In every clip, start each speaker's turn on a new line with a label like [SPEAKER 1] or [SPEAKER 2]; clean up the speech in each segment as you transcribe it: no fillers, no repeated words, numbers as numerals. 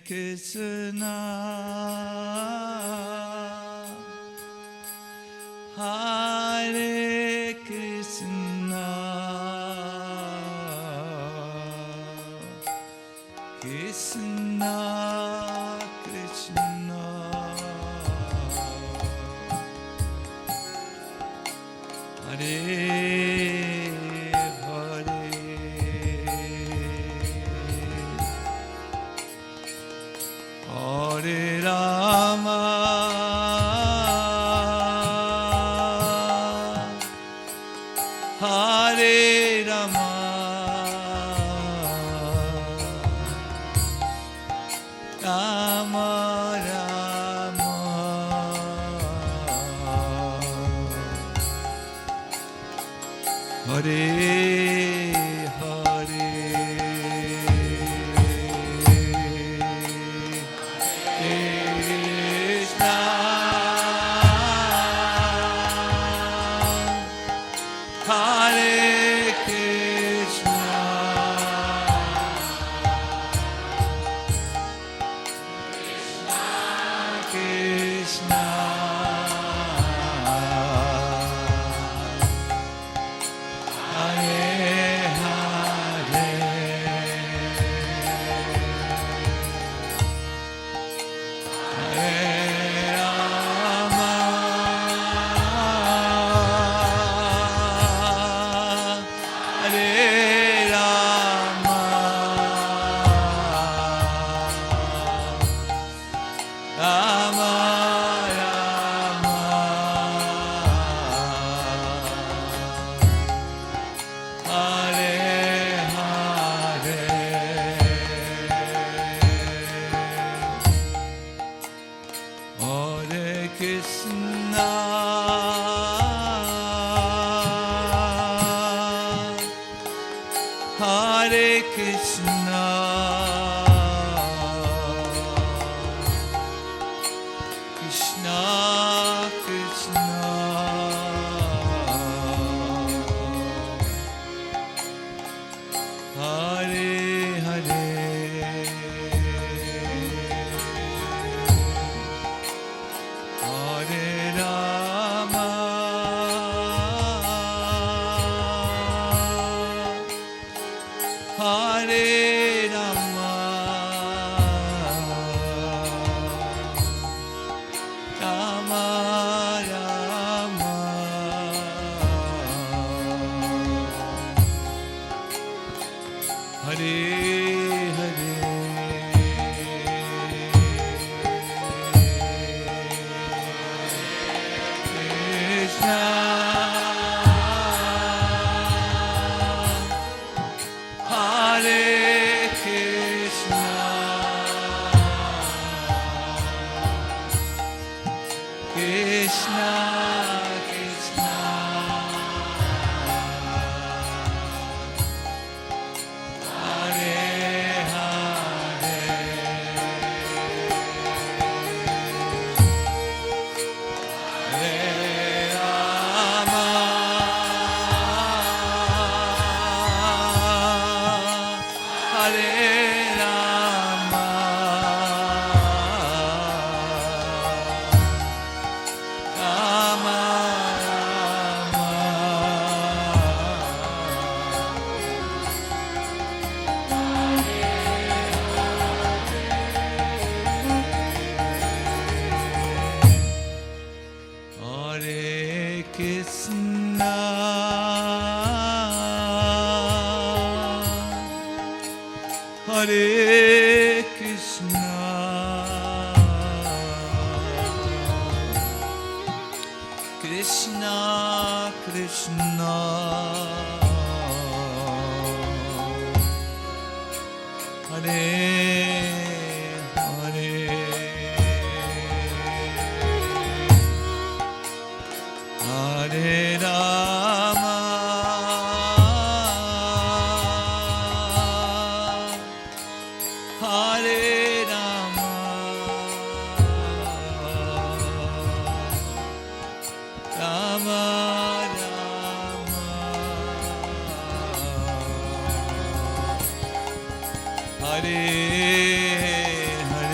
[SPEAKER 1] Krishna, Hare Krishna, Krishna Krishna, Hare Hare Rama, Hare Rama, Rama Rama, Hare Hare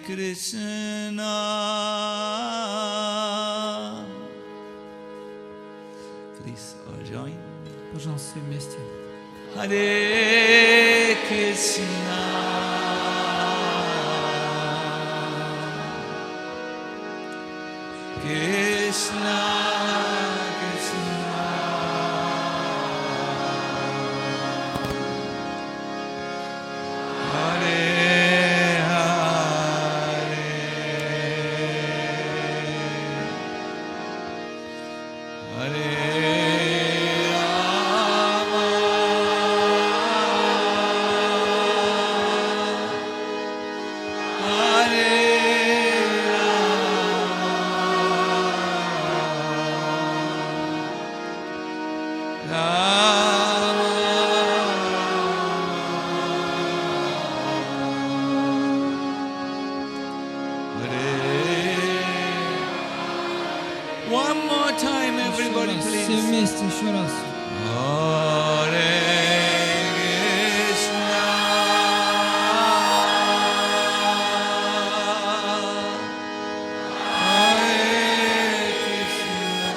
[SPEAKER 1] Krishna, please all join.
[SPEAKER 2] Пожалуйста, все вместе.
[SPEAKER 1] Hare Krishna, Krishna Krishna, Hare Hare, Hare One more time, everybody,
[SPEAKER 2] Все
[SPEAKER 1] please.
[SPEAKER 2] вместе еще раз.
[SPEAKER 1] Hare Krishna, Hare Krishna,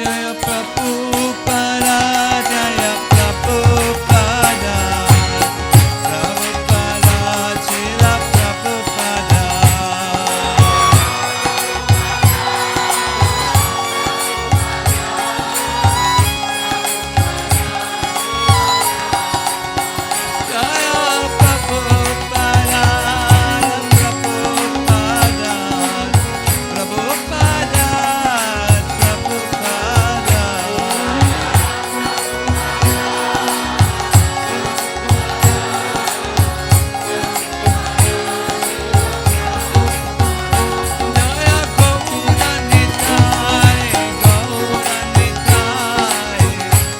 [SPEAKER 1] Jaya Prabhupada, Jaya Prabhupada, Prabhupada, Srila Prabhupada. Jaya Prabhupada, Prabhupada, Prabhupada, Prabhupada. Jaya Gauranitai,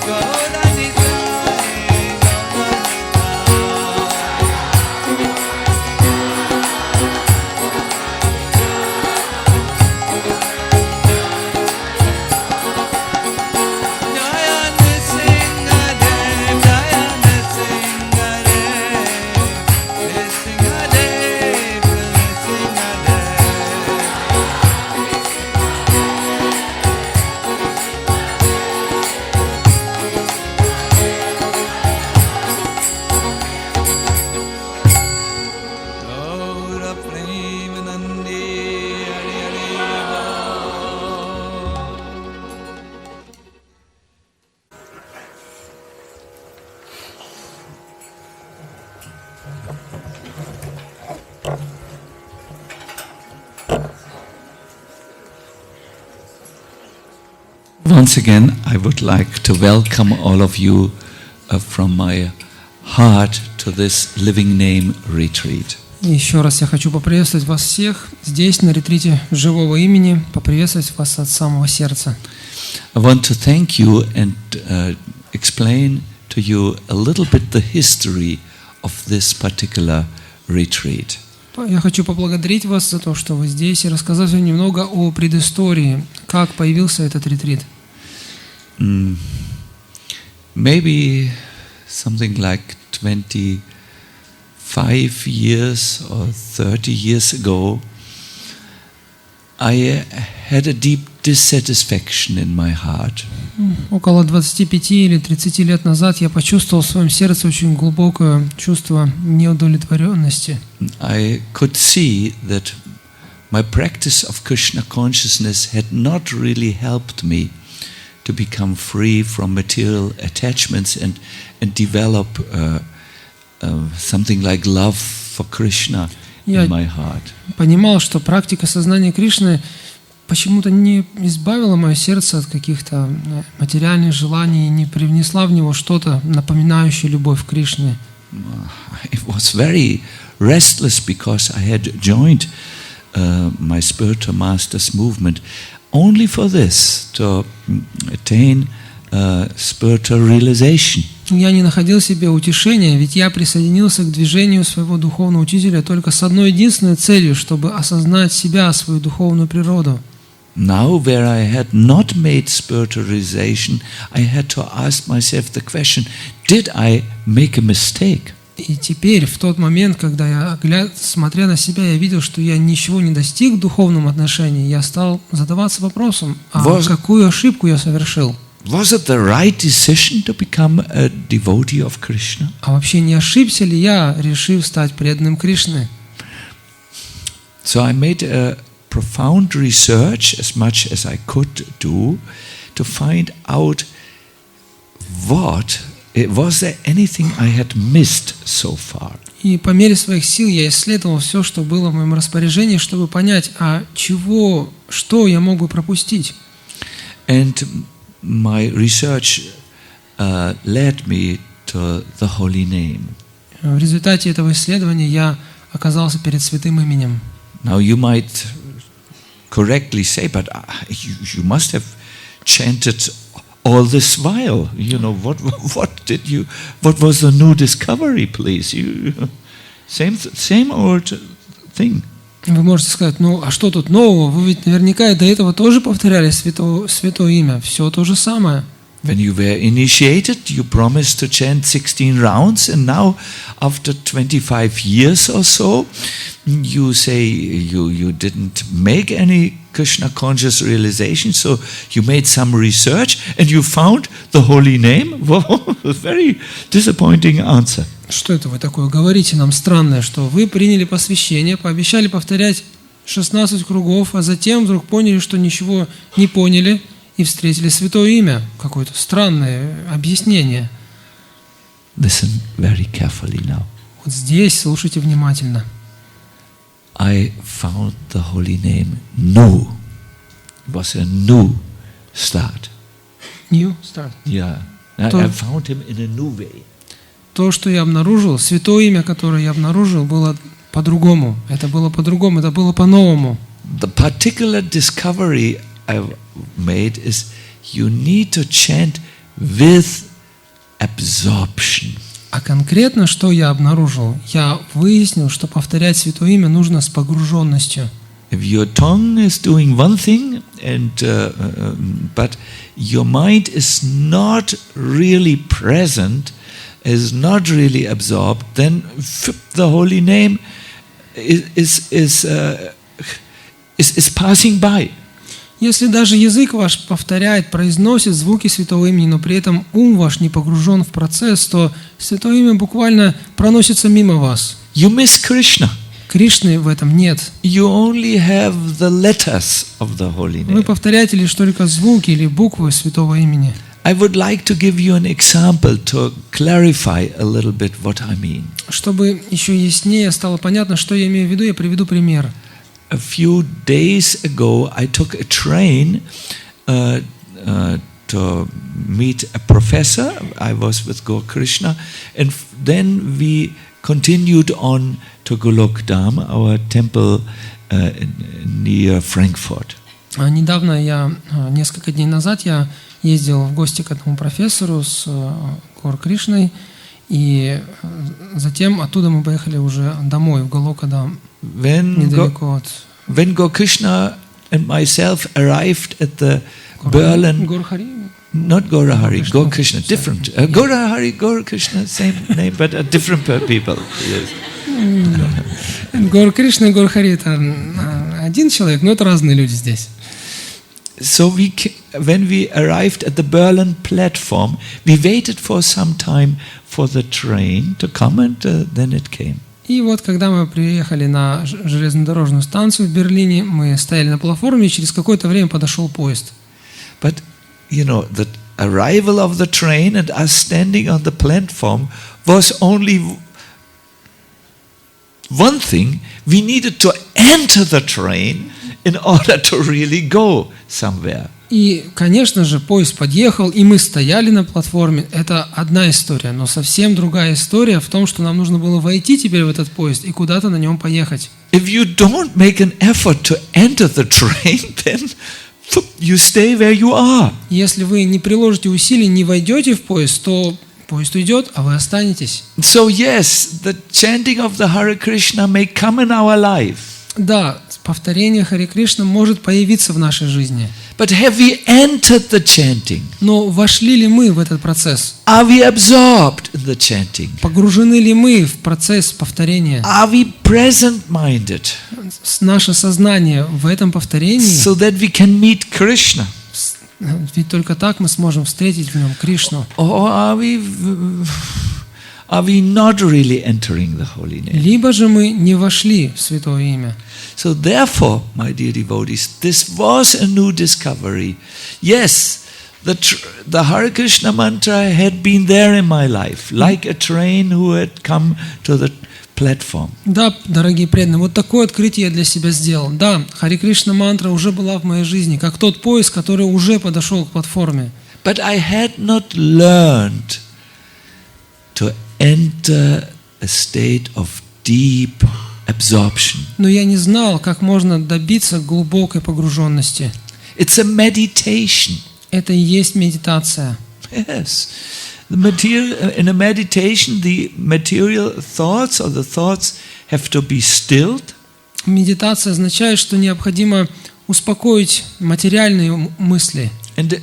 [SPEAKER 1] Gauranitai, Gauranitai, Gauranitai. Jaya Nrsingadev, Jaya Nrsingadev, Nrsingadev, Nrsingadev. Gaura Premanandi, Hari Hari Bol. Once again, I would like to welcome all of you from my heart to this Living Name Retreat.
[SPEAKER 2] Еще раз я хочу поприветствовать вас всех здесь, на ретрите Живого Имени, поприветствовать вас от самого сердца.
[SPEAKER 1] I want to thank you and explain to you a little bit the history of this particular retreat.
[SPEAKER 2] Я хочу поблагодарить вас за то, что вы здесь, и рассказать вам немного о предыстории, как появился этот ретрит.
[SPEAKER 1] Maybe something like 25 years or 30 years ago, I had a deep dissatisfaction in my heart.
[SPEAKER 2] Около 25 или 30 лет назад я почувствовал в своем сердце очень глубокое чувство неудовлетворенности.
[SPEAKER 1] I could see that my practice of Krishna consciousness had not really helped me to to become free from material attachments and develop something like love for Krishna in my heart.
[SPEAKER 2] Понимал, что практика сознания Кришны почему-то не избавила мое сердце от каких-то материальных желаний и не привнесла в него что-то, напоминающее любовь к Кришне.
[SPEAKER 1] It was very restless because I had joined my spiritual master's movement only for this, to attain spiritual realization.
[SPEAKER 2] Я не находил себе утешения, ведь я присоединился к движению своего духовного учителя только с одной единственной целью, чтобы осознать себя, свою духовную природу.
[SPEAKER 1] Now, where I had not made spiritual realization, I had to ask myself the question, did I make a mistake?
[SPEAKER 2] И теперь, в тот момент, когда я, смотря на себя, я видел, что я ничего не достиг в духовном отношении, я стал задаваться вопросом, какую ошибку я совершил?
[SPEAKER 1] Was it the right decision to become a devotee of Krishna?
[SPEAKER 2] А вообще не ошибся ли я, решив стать преданным Кришны?
[SPEAKER 1] So I made a profound research, as much as I could do, to find out was there anything I had missed so far.
[SPEAKER 2] И по мере своих сил я исследовал все, что было в моем распоряжении, чтобы понять, что я мог бы пропустить.
[SPEAKER 1] And my research led me to the holy name.
[SPEAKER 2] В результате этого исследования я оказался перед Святым Именем.
[SPEAKER 1] Now you might correctly say, but you must have chanted all this while. You know, what was the new discovery, please? Same old thing.
[SPEAKER 2] Вы можете сказать, а что тут нового? Вы ведь наверняка до этого тоже повторяли Святое Имя. Все то же самое.
[SPEAKER 1] When you were initiated, you promised to chant 16 rounds, and now, after 25 years or so, you say you didn't make any Krishna conscious realization, so you made some research and you found the holy name. Wow, a very disappointing answer.
[SPEAKER 2] Что это вы такое говорите нам странное, что вы приняли посвящение, пообещали повторять 16 кругов, а затем вдруг поняли, что ничего не поняли и встретили Святое Имя. Какое-то странное объяснение.
[SPEAKER 1] Listen very carefully now.
[SPEAKER 2] Вот здесь слушайте внимательно.
[SPEAKER 1] I found the holy name new. It was a new start.
[SPEAKER 2] New start.
[SPEAKER 1] Yeah. I found him in a new way.
[SPEAKER 2] То, что я обнаружил, Святое Имя, которое я обнаружил, было по-другому. Это было по-другому, это было по-новому.
[SPEAKER 1] The particular discovery I made is you need to chant with absorption.
[SPEAKER 2] А конкретно, что я обнаружил? Я выяснил, что повторять Святое Имя нужно с погруженностью.
[SPEAKER 1] If your tongue is doing one thing, but your mind is not really present, is not really absorbed, then the holy name is passing by.
[SPEAKER 2] Если даже язык ваш повторяет, произносит звуки Святого Имени, но при этом ум ваш не погружен в процесс, то Святое Имя буквально проносится мимо вас.
[SPEAKER 1] You miss Krishna.
[SPEAKER 2] Кришны в этом нет.
[SPEAKER 1] You only have the letters of the holy name.
[SPEAKER 2] Вы повторяете лишь только звуки или буквы Святого Имени.
[SPEAKER 1] I would like to give you an example to clarify a little bit what I mean.
[SPEAKER 2] Чтобы еще яснее стало понятно, что я имею в виду, я приведу пример.
[SPEAKER 1] A few days ago, I took a train to meet a professor. I was with Gaur Krishna, and then we continued on to Golokdam, our temple near Frankfurt.
[SPEAKER 2] Недавно несколько дней назад, я ездил в гости к одному профессору с Гор Кришной, и затем оттуда мы поехали уже домой, в Голокадам, недалеко от...
[SPEAKER 1] When Gaur Krishna and myself arrived at the Berlin... Not Gaurahari, Gaur Krishna, different. Gaurahari, Gaur Krishna, same name, but different people. Yes.
[SPEAKER 2] Гор Кришна и Гор Хари — это один человек, но это разные люди здесь.
[SPEAKER 1] So when we arrived at the Berlin platform, we waited for some time for the train to come, and then it came.
[SPEAKER 2] И вот, когда мы приехали на железнодорожную станцию в Берлине, мы стояли на платформе, и через какое-то время подошел поезд.
[SPEAKER 1] But the arrival of the train and us standing on the platform was only one thing. We needed to enter the train in order to really go somewhere.
[SPEAKER 2] И, конечно же, поезд подъехал, и мы стояли на платформе. Это одна история, но совсем другая история в том, что нам нужно было войти теперь в этот поезд и куда-то на нем поехать.
[SPEAKER 1] If you don't make an effort to enter the train, then you stay where you are.
[SPEAKER 2] Если вы не приложите усилий, не войдете в поезд, то поезд уйдет, а вы останетесь.
[SPEAKER 1] So yes, the chanting of the Hare Krishna may come in our life.
[SPEAKER 2] Да, повторение Харе Кришна может появиться в нашей жизни.
[SPEAKER 1] But have we entered the chanting?
[SPEAKER 2] Но вошли ли мы в этот процесс?
[SPEAKER 1] Are we absorbed in the chanting?
[SPEAKER 2] Погружены ли мы в процесс повторения?
[SPEAKER 1] Are we present-minded?
[SPEAKER 2] Наше сознание в этом повторении,
[SPEAKER 1] So that we can meet Krishna?
[SPEAKER 2] ведь только так мы сможем встретить в нем Кришну.
[SPEAKER 1] Or are we not really entering the holy name?
[SPEAKER 2] Либо же мы не вошли в Святое Имя.
[SPEAKER 1] So therefore, my dear devotees, this was a new discovery. Yes, the Hare Krishna mantra had been there in my life, like a train who had come to the platform.
[SPEAKER 2] Да, дорогие преданные, вот такое открытие я для себя сделал. Да, Харе Кришна мантра уже была в моей жизни, как тот поезд, который уже подошел к платформе.
[SPEAKER 1] But I had not learned to enter a state of deep absorption.
[SPEAKER 2] Но я не знал, как можно добиться глубокой погруженности.
[SPEAKER 1] It's a meditation.
[SPEAKER 2] Это и есть медитация.
[SPEAKER 1] Yes. In a meditation, the material thoughts or the thoughts have to be stilled.
[SPEAKER 2] Медитация означает, что необходимо успокоить материальные мысли.
[SPEAKER 1] And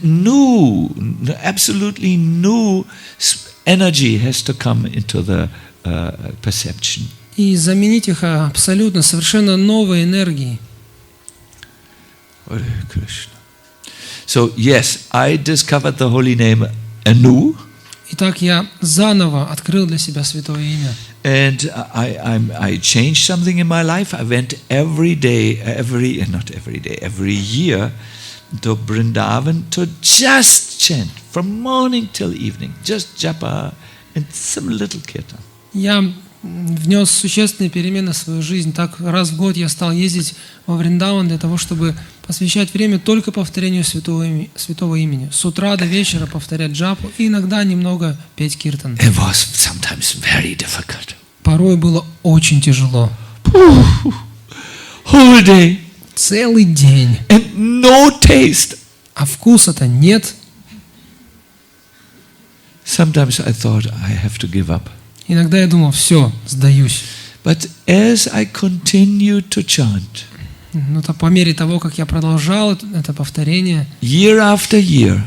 [SPEAKER 1] absolutely new energy has to come into the perception.
[SPEAKER 2] И заменить их абсолютно, совершенно новой энергией.
[SPEAKER 1] Hare Krishna. So yes, I discovered the holy name anew.
[SPEAKER 2] Итак, я заново открыл для себя Святое Имя.
[SPEAKER 1] And I changed something in my life. I went every year to Vrindavan to just chant from morning till evening, just japa and some little kirtan.
[SPEAKER 2] Я внес существенные перемены в свою жизнь. Так раз в год я стал ездить во Вриндаван для того, чтобы посвящать время только повторению Святого Имени. С утра до вечера повторять джапу и иногда немного петь киртан.
[SPEAKER 1] It was sometimes very difficult.
[SPEAKER 2] Порой было очень тяжело.
[SPEAKER 1] Whole day.
[SPEAKER 2] Целый день.
[SPEAKER 1] And no taste.
[SPEAKER 2] А вкуса-то нет.
[SPEAKER 1] Sometimes I thought I have to give up.
[SPEAKER 2] Иногда я думал, все, сдаюсь.
[SPEAKER 1] But as I continued to chant,
[SPEAKER 2] Но по мере того, как я продолжал это повторение,
[SPEAKER 1] year after year,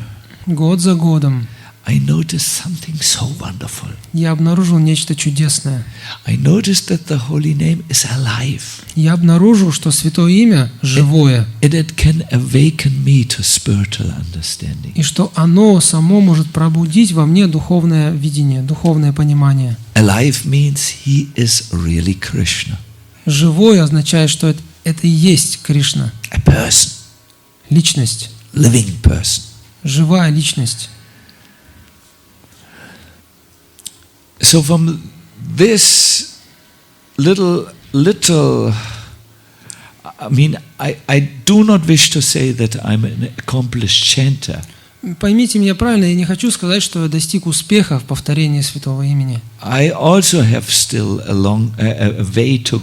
[SPEAKER 2] год за годом,
[SPEAKER 1] I noticed something so wonderful.
[SPEAKER 2] я обнаружил нечто чудесное.
[SPEAKER 1] I noticed that the holy name is alive.
[SPEAKER 2] Я обнаружил, что Святое Имя живое,
[SPEAKER 1] And it can awaken me to spiritual understanding.
[SPEAKER 2] и что оно само может пробудить во мне духовное видение, духовное понимание.
[SPEAKER 1] Alive means he is really Krishna.
[SPEAKER 2] Живое означает, что это и есть Кришна.
[SPEAKER 1] A person.
[SPEAKER 2] Личность.
[SPEAKER 1] Living person.
[SPEAKER 2] Живая личность.
[SPEAKER 1] So from this little, I do not wish to say that I'm an accomplished chanter.
[SPEAKER 2] Поймите меня правильно, я не хочу сказать, что я достиг успеха в повторении Святого Имени.
[SPEAKER 1] I also have still a long way to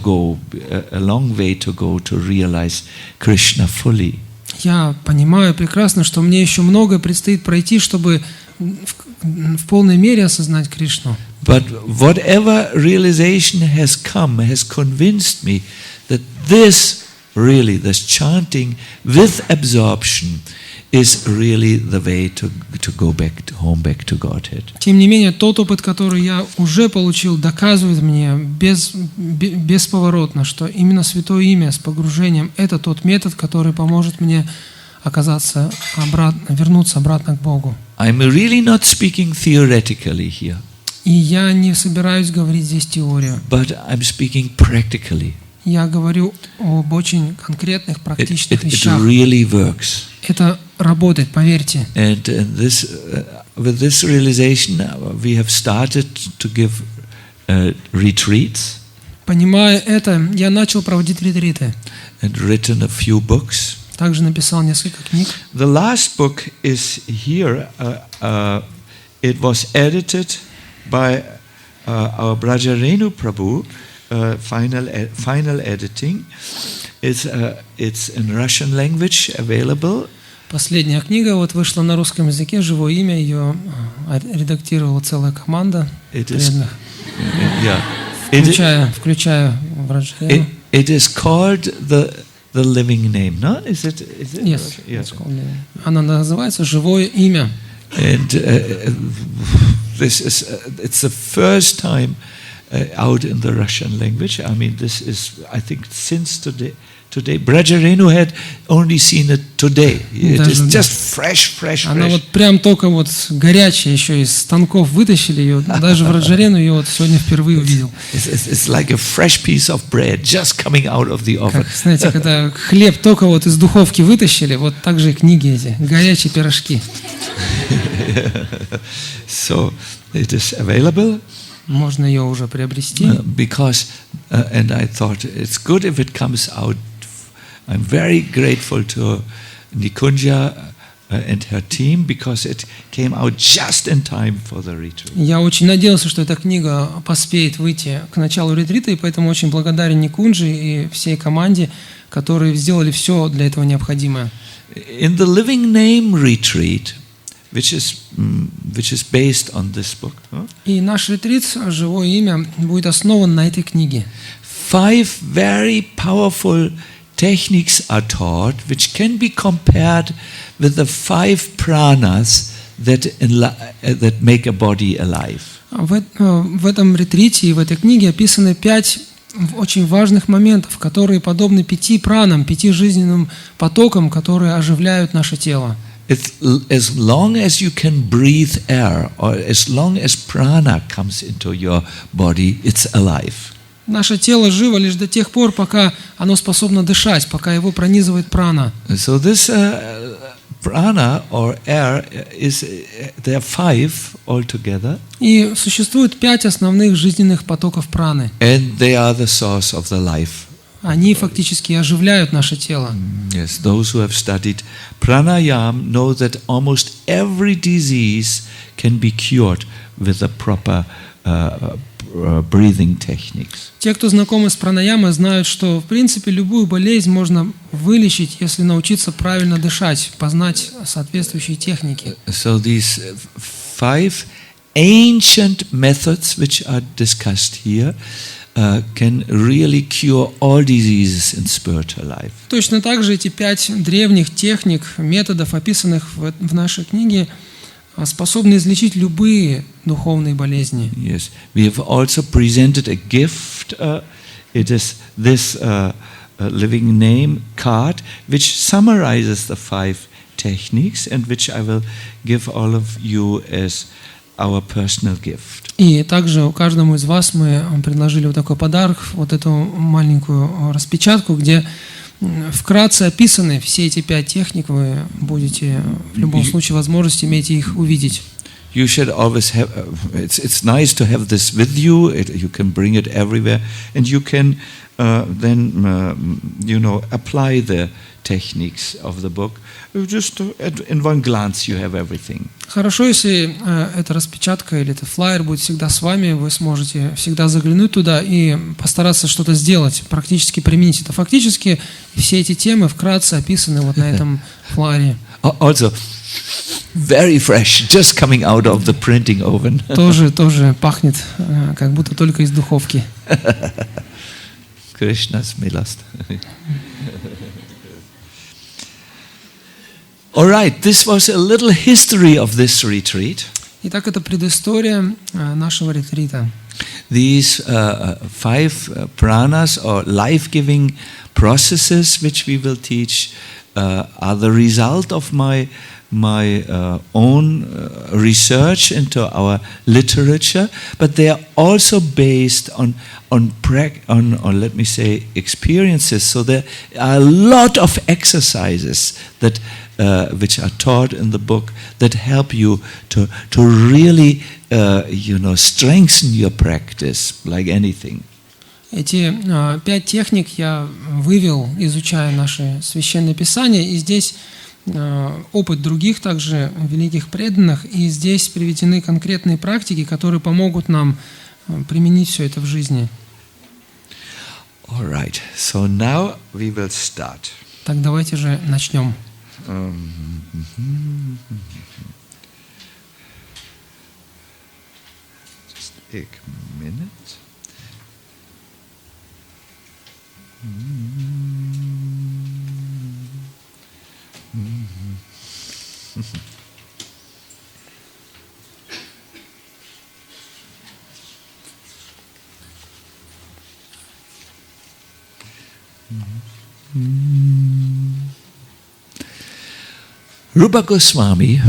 [SPEAKER 1] go to realize Krishna fully.
[SPEAKER 2] Я понимаю прекрасно, что мне еще многое предстоит пройти, чтобы в полной мере осознать Кришну.
[SPEAKER 1] But whatever realization has come has convinced me that this chanting with absorption is really the way to go back to Godhead.
[SPEAKER 2] Тем не менее, тот опыт, который я уже получил, доказывает мне бесповоротно, что именно Святое Имя с погружением – это тот метод, который поможет мне вернуться обратно к Богу.
[SPEAKER 1] I'm really not speaking theoretically here.
[SPEAKER 2] И я не собираюсь говорить здесь теорию.
[SPEAKER 1] But I'm speaking practically.
[SPEAKER 2] Я говорю об очень конкретных, практичных
[SPEAKER 1] It
[SPEAKER 2] вещах.
[SPEAKER 1] really works.
[SPEAKER 2] Это работает, поверьте.
[SPEAKER 1] And with this realization, we have started to give retreats
[SPEAKER 2] Понимая это, я начал проводить ретриты.
[SPEAKER 1] and written a few books.
[SPEAKER 2] Также написал несколько книг.
[SPEAKER 1] The last book is here. It was edited by our Brajarenu Prabhu. Final editing. It's in Russian language available.
[SPEAKER 2] Последняя книга вот вышла на русском языке, «Живое имя», ее редактировала целая команда преданных, включая Браджарену.
[SPEAKER 1] It is called the living name, no? Is it?
[SPEAKER 2] Yes. Она называется «Живое имя».
[SPEAKER 1] And it's the first time out in the Russian language. I mean, this is, I think, since today. Brajarenu had only seen it today. It is just fresh.
[SPEAKER 2] Она вот прям только вот горячая, еще из станков вытащили ее. Даже Браджарену ее вот сегодня впервые увидел.
[SPEAKER 1] It's like a fresh piece of bread just coming out of the oven.
[SPEAKER 2] Как, знаете, когда хлеб только вот из духовки вытащили, вот так же и книги эти, горячие пирожки.
[SPEAKER 1] So it is available.
[SPEAKER 2] Можно ее уже приобрести.
[SPEAKER 1] Because, and I thought it's good if it comes out. I'm very grateful to Nikunja and her team because it came out just in time for the retreat.
[SPEAKER 2] Я очень надеялся, что эта книга поспеет выйти к началу ретрита, и поэтому очень благодарен Никунджи и всей команде, которые сделали все для этого необходимое.
[SPEAKER 1] In the Living Name retreat, which is based on this book.
[SPEAKER 2] И наш ретрит «Живое имя» будет основан на этой книге.
[SPEAKER 1] 5 very powerful techniques are taught, which can be compared with the 5 pranas that make a body alive.
[SPEAKER 2] В этом ретрите и в этой книге описаны 5 очень важных моментов, которые подобны 5 пранам, 5 жизненным потокам, которые оживляют наше тело.
[SPEAKER 1] As long as you can breathe air, or as long as prana comes into your body, it's alive.
[SPEAKER 2] Наше тело живо лишь до тех пор, пока оно способно дышать, пока его пронизывает прана.
[SPEAKER 1] So this prana or air there are 5 altogether.
[SPEAKER 2] И существует 5 основных жизненных потоков праны.
[SPEAKER 1] And they are the source of the life.
[SPEAKER 2] Они фактически оживляют наше тело.
[SPEAKER 1] Yes, those who have studied pranayama know that almost every disease can be cured with the proper breathing techniques.
[SPEAKER 2] Те, кто знакомы с пранаямой, знают, что в принципе любую болезнь можно вылечить, если научиться правильно дышать, познать соответствующие техники.
[SPEAKER 1] So these 5 ancient methods which are discussed here can really cure all diseases in spiritual life.
[SPEAKER 2] Точно так же эти 5 древних техник, методов, описанных в нашей книге, способны излечить любые духовные болезни.
[SPEAKER 1] Yes, we have also presented a gift. It is this living name card, which summarizes the 5 techniques, and which I will give all of you as our personal gift.
[SPEAKER 2] И также каждому из вас мы предложили вот такой подарок, вот эту маленькую распечатку, где вкратце описаны все эти 5 техник. Вы будете в любом случае возможность иметь их увидеть.
[SPEAKER 1] You should always have. It's nice to have this with you. You can bring it everywhere, and you can then apply the techniques of the book. Just in one glance, you have everything.
[SPEAKER 2] Хорошо, если эта распечатка или этот флаер будет всегда с вами, вы сможете всегда заглянуть туда и постараться что-то сделать, практически применить это. Фактически все эти темы вкратце описаны вот на этом флаере.
[SPEAKER 1] Also, very fresh, just coming out of the printing oven.
[SPEAKER 2] Тоже пахнет, как будто только из духовки.
[SPEAKER 1] Krishna's milost. All right, this was a little history of this retreat.
[SPEAKER 2] Итак, это предыстория нашего ретрита.
[SPEAKER 1] These 5 pranas or life-giving processes which we will teach are the result of my own research into our literature, but they are also based on let me say experiences. So there are a lot of exercises that which are taught in the book that help you to really, strengthen your practice like anything.
[SPEAKER 2] Эти 5 техник я вывел, изучая наши священные писания, и здесь опыт других также великих преданных, и здесь приведены конкретные практики, которые помогут нам применить все это в жизни.
[SPEAKER 1] All right. So now we will start.
[SPEAKER 2] Так давайте же начнем.
[SPEAKER 1] Just a minute. Rupa Goswami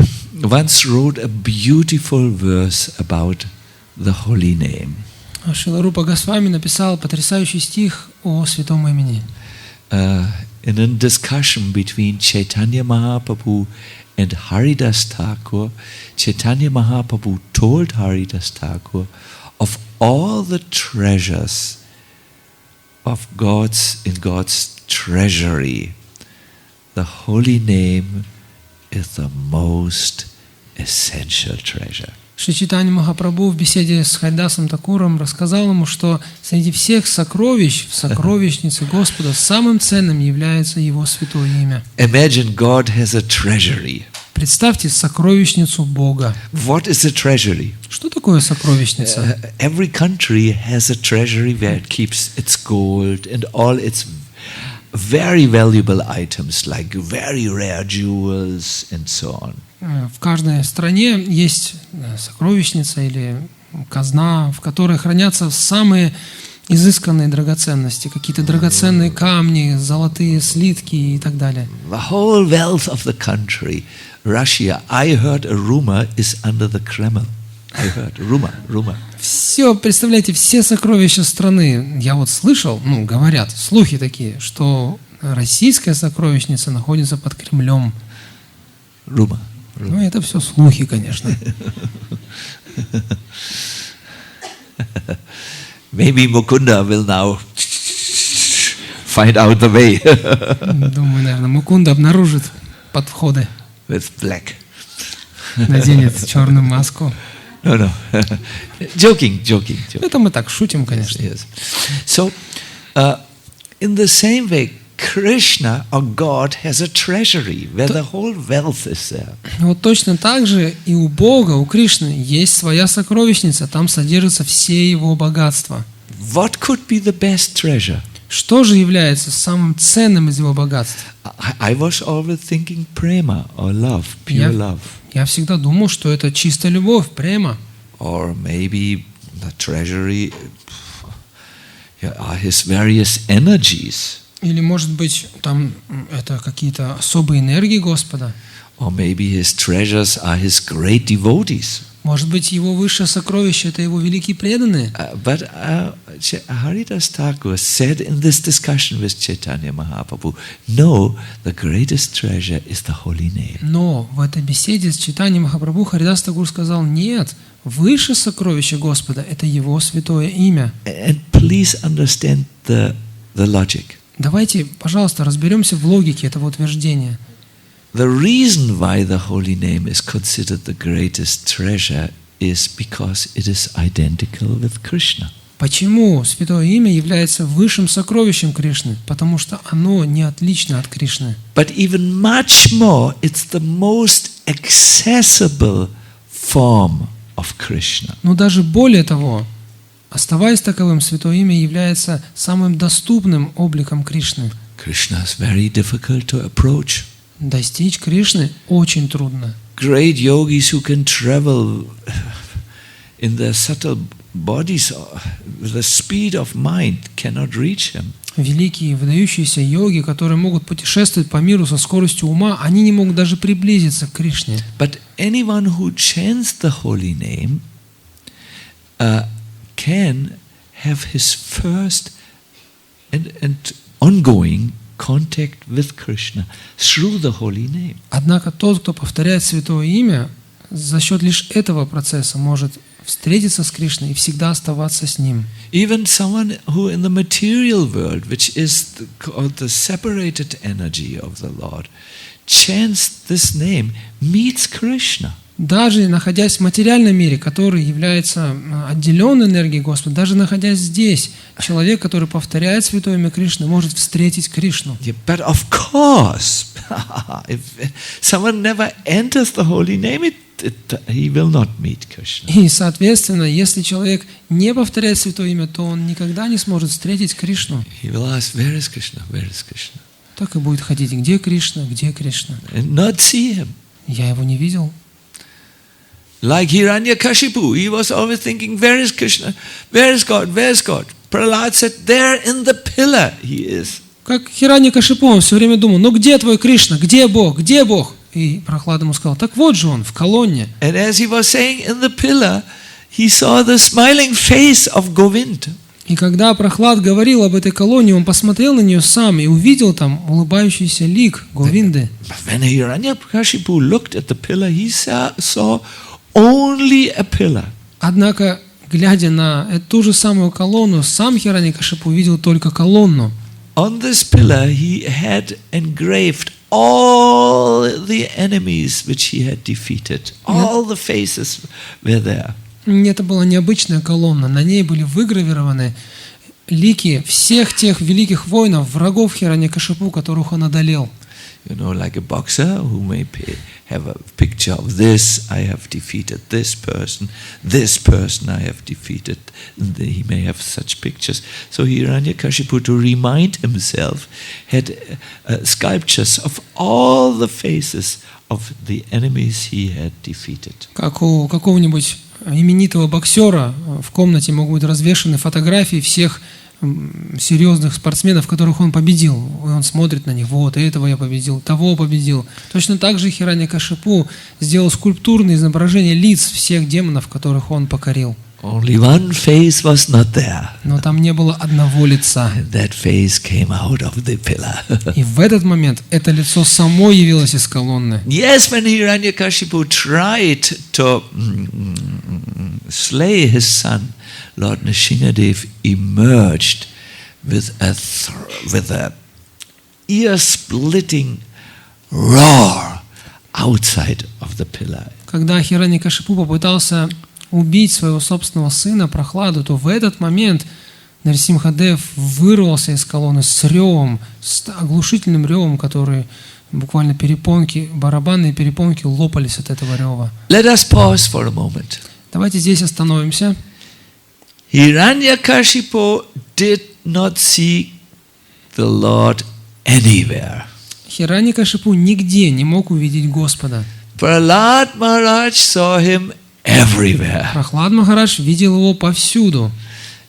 [SPEAKER 1] once wrote a beautiful verse about the holy name.
[SPEAKER 2] Шрила Рупа Госвами написал потрясающий стих о Святом Имени.
[SPEAKER 1] In a discussion between Chaitanya Mahaprabhu and Haridas Thakur, Chaitanya Mahaprabhu told Haridas Thakur of all the treasures of in God's treasury, the holy name is the most essential treasure.
[SPEAKER 2] Шри Чайтанья Махапрабху в беседе с Харидасом Такуром рассказал ему, что среди всех сокровищ в сокровищнице Господа самым ценным является Его Святое Имя.
[SPEAKER 1] Imagine God has a treasury.
[SPEAKER 2] Представьте сокровищницу Бога.
[SPEAKER 1] What is a treasury?
[SPEAKER 2] Что такое сокровищница?
[SPEAKER 1] Every country has a treasury where it keeps its gold and all its very valuable items like very rare jewels and so on.
[SPEAKER 2] В каждой стране есть сокровищница или казна, в которой хранятся самые изысканные драгоценности, какие-то драгоценные камни, золотые слитки и так далее.
[SPEAKER 1] The whole wealth of the country, Russia, I heard a rumor, is under the Kremlin. I heard rumor.
[SPEAKER 2] Все, представляете, все сокровища страны, я вот слышал, говорят, слухи такие, что российская сокровищница находится под Кремлем.
[SPEAKER 1] Rumor.
[SPEAKER 2] Это все слухи, конечно.
[SPEAKER 1] Maybe Mukunda will now find out the way.
[SPEAKER 2] Думаю, наверное, Мукунда обнаружит подходы.
[SPEAKER 1] With black.
[SPEAKER 2] Наденет черную маску.
[SPEAKER 1] No. Joking.
[SPEAKER 2] Это мы так шутим, конечно.
[SPEAKER 1] Yes. So, in the same way, Krishna or God has a treasury where the whole wealth is there.
[SPEAKER 2] Вот точно так же и у Бога, у Кришны есть своя сокровищница, там содержатся все его богатства.
[SPEAKER 1] What could be the best treasure?
[SPEAKER 2] Что же является самым ценным из его богатств?
[SPEAKER 1] I was always thinking prema or love, pure love.
[SPEAKER 2] Я всегда думал, что это чистая любовь, према.
[SPEAKER 1] Or maybe the treasury are his various energies.
[SPEAKER 2] Или, может быть, там это какие-то особые энергии Господа.
[SPEAKER 1] Or maybe his treasures are his great devotees.
[SPEAKER 2] Может быть, его высшее сокровище – это его великие преданные.
[SPEAKER 1] But Haridas Thakur said in this discussion with Chaitanya Mahaprabhu, no, the greatest treasure is the holy name.
[SPEAKER 2] Но в этой беседе с Чайтаньей Махапрабху Харидас Такур сказал, нет, высшее сокровище Господа – это Его Святое Имя.
[SPEAKER 1] And please understand the logic.
[SPEAKER 2] Давайте, пожалуйста, разберемся в логике этого утверждения.
[SPEAKER 1] The reason why the holy name is considered the greatest treasure is because it is identical with Krishna.
[SPEAKER 2] Почему Святое Имя является высшим сокровищем Кришны? Потому что оно не отлично от Кришны.
[SPEAKER 1] But even much more, it's the most accessible form of Krishna.
[SPEAKER 2] Но даже более того, оставаясь таковым, Святое Имя является самым доступным обликом Кришны.
[SPEAKER 1] Krishna is very difficult to approach.
[SPEAKER 2] Достичь Кришны очень трудно.
[SPEAKER 1] Great yogis who can travel in their subtle bodies with the speed of mind cannot reach him.
[SPEAKER 2] Великие, выдающиеся йоги, которые могут путешествовать по миру со скоростью ума, они не могут даже приблизиться к Кришне.
[SPEAKER 1] But anyone who chants the holy name can have his first and ongoing contact with Krishna through the holy name.
[SPEAKER 2] Однако тот, кто повторяет Святое Имя, за счет лишь этого процесса может встретиться с Кришной и всегда оставаться с Ним.
[SPEAKER 1] Even someone who in the material world, which is called the separated energy of the Lord, chants this name, meets Krishna.
[SPEAKER 2] Даже находясь в материальном мире, который является отделенной энергией Господа, даже находясь здесь, человек, который повторяет Святое Имя Кришны, может встретить Кришну.
[SPEAKER 1] Yeah, but of course, if someone never enters the holy name, he will not meet Krishna.
[SPEAKER 2] И, соответственно, если человек не повторяет Святое Имя, то он никогда не сможет встретить Кришну.
[SPEAKER 1] He will ask, where is Krishna? Where is Krishna?
[SPEAKER 2] Так и будет ходить, где Кришна, где Кришна.
[SPEAKER 1] And not see him.
[SPEAKER 2] Я его не видел.
[SPEAKER 1] Like Hiranyakashipu, he was always thinking, where is Krishna? Where is God? Where is God? Prahlad said, there in the pillar he is.
[SPEAKER 2] Как Хираньякашипу, он все время думал, ну где твой Кришна, где Бог, где Бог? И Прохлад ему сказал, так вот же он, в колонне.
[SPEAKER 1] And as he was saying in the pillar, he saw the smiling face of Govind.
[SPEAKER 2] И когда Прохлад говорил об этой колонне, он посмотрел на нее сам и увидел там улыбающийся лик Говинды.
[SPEAKER 1] But when Hiranyakashipu looked at the pillar, he saw only a pillar.
[SPEAKER 2] Однако, глядя на эту же самую колонну, сам Хираньякашипу увидел только колонну.
[SPEAKER 1] On this pillar he had engraved all the enemies which he had defeated. All the faces were there.
[SPEAKER 2] Это была необычная колонна. На ней были выгравированы лики всех тех великих воинов, врагов Хираньякашипу, которых он одолел.
[SPEAKER 1] You know, like a boxer who may have a picture of this, I have defeated this person I have defeated. He may have such pictures. So Hiranyakashipu, to remind himself, had sculptures of all the faces of the enemies he had defeated.
[SPEAKER 2] Как у какого-нибудь именитого боксера в комнате могут быть развешаны фотографии всех серьезных спортсменов, которых он победил. И он смотрит на них, вот, этого я победил, того победил. Точно так же Хираньякашипу сделал скульптурное изображение лиц всех демонов, которых он покорил.
[SPEAKER 1] Only one face was not there.
[SPEAKER 2] Но там не было одного лица.
[SPEAKER 1] And that face came out of the pillar.
[SPEAKER 2] И в этот момент это лицо само явилось из колонны.
[SPEAKER 1] Yes, when Hiranyakashipu tried to slay his son, Lord Nrsimhadev emerged with a ear-splitting roar outside of the pillar.
[SPEAKER 2] Когда Хираньякашипу попытался убить своего собственного сына Прохладу, то в этот момент Нрсимхадев вырвался из колонны с ревом, с оглушительным ревом, который буквально перепонки, барабанные перепонки лопались от этого рева.
[SPEAKER 1] Let us pause for a moment.
[SPEAKER 2] Давайте здесь остановимся.
[SPEAKER 1] Hiranyakashipu did not see the Lord anywhere.
[SPEAKER 2] Хираньякашипу нигде не мог увидеть Господа.
[SPEAKER 1] Prahlad Maharaj saw him everywhere.
[SPEAKER 2] Прохлад Махарадж видел его повсюду.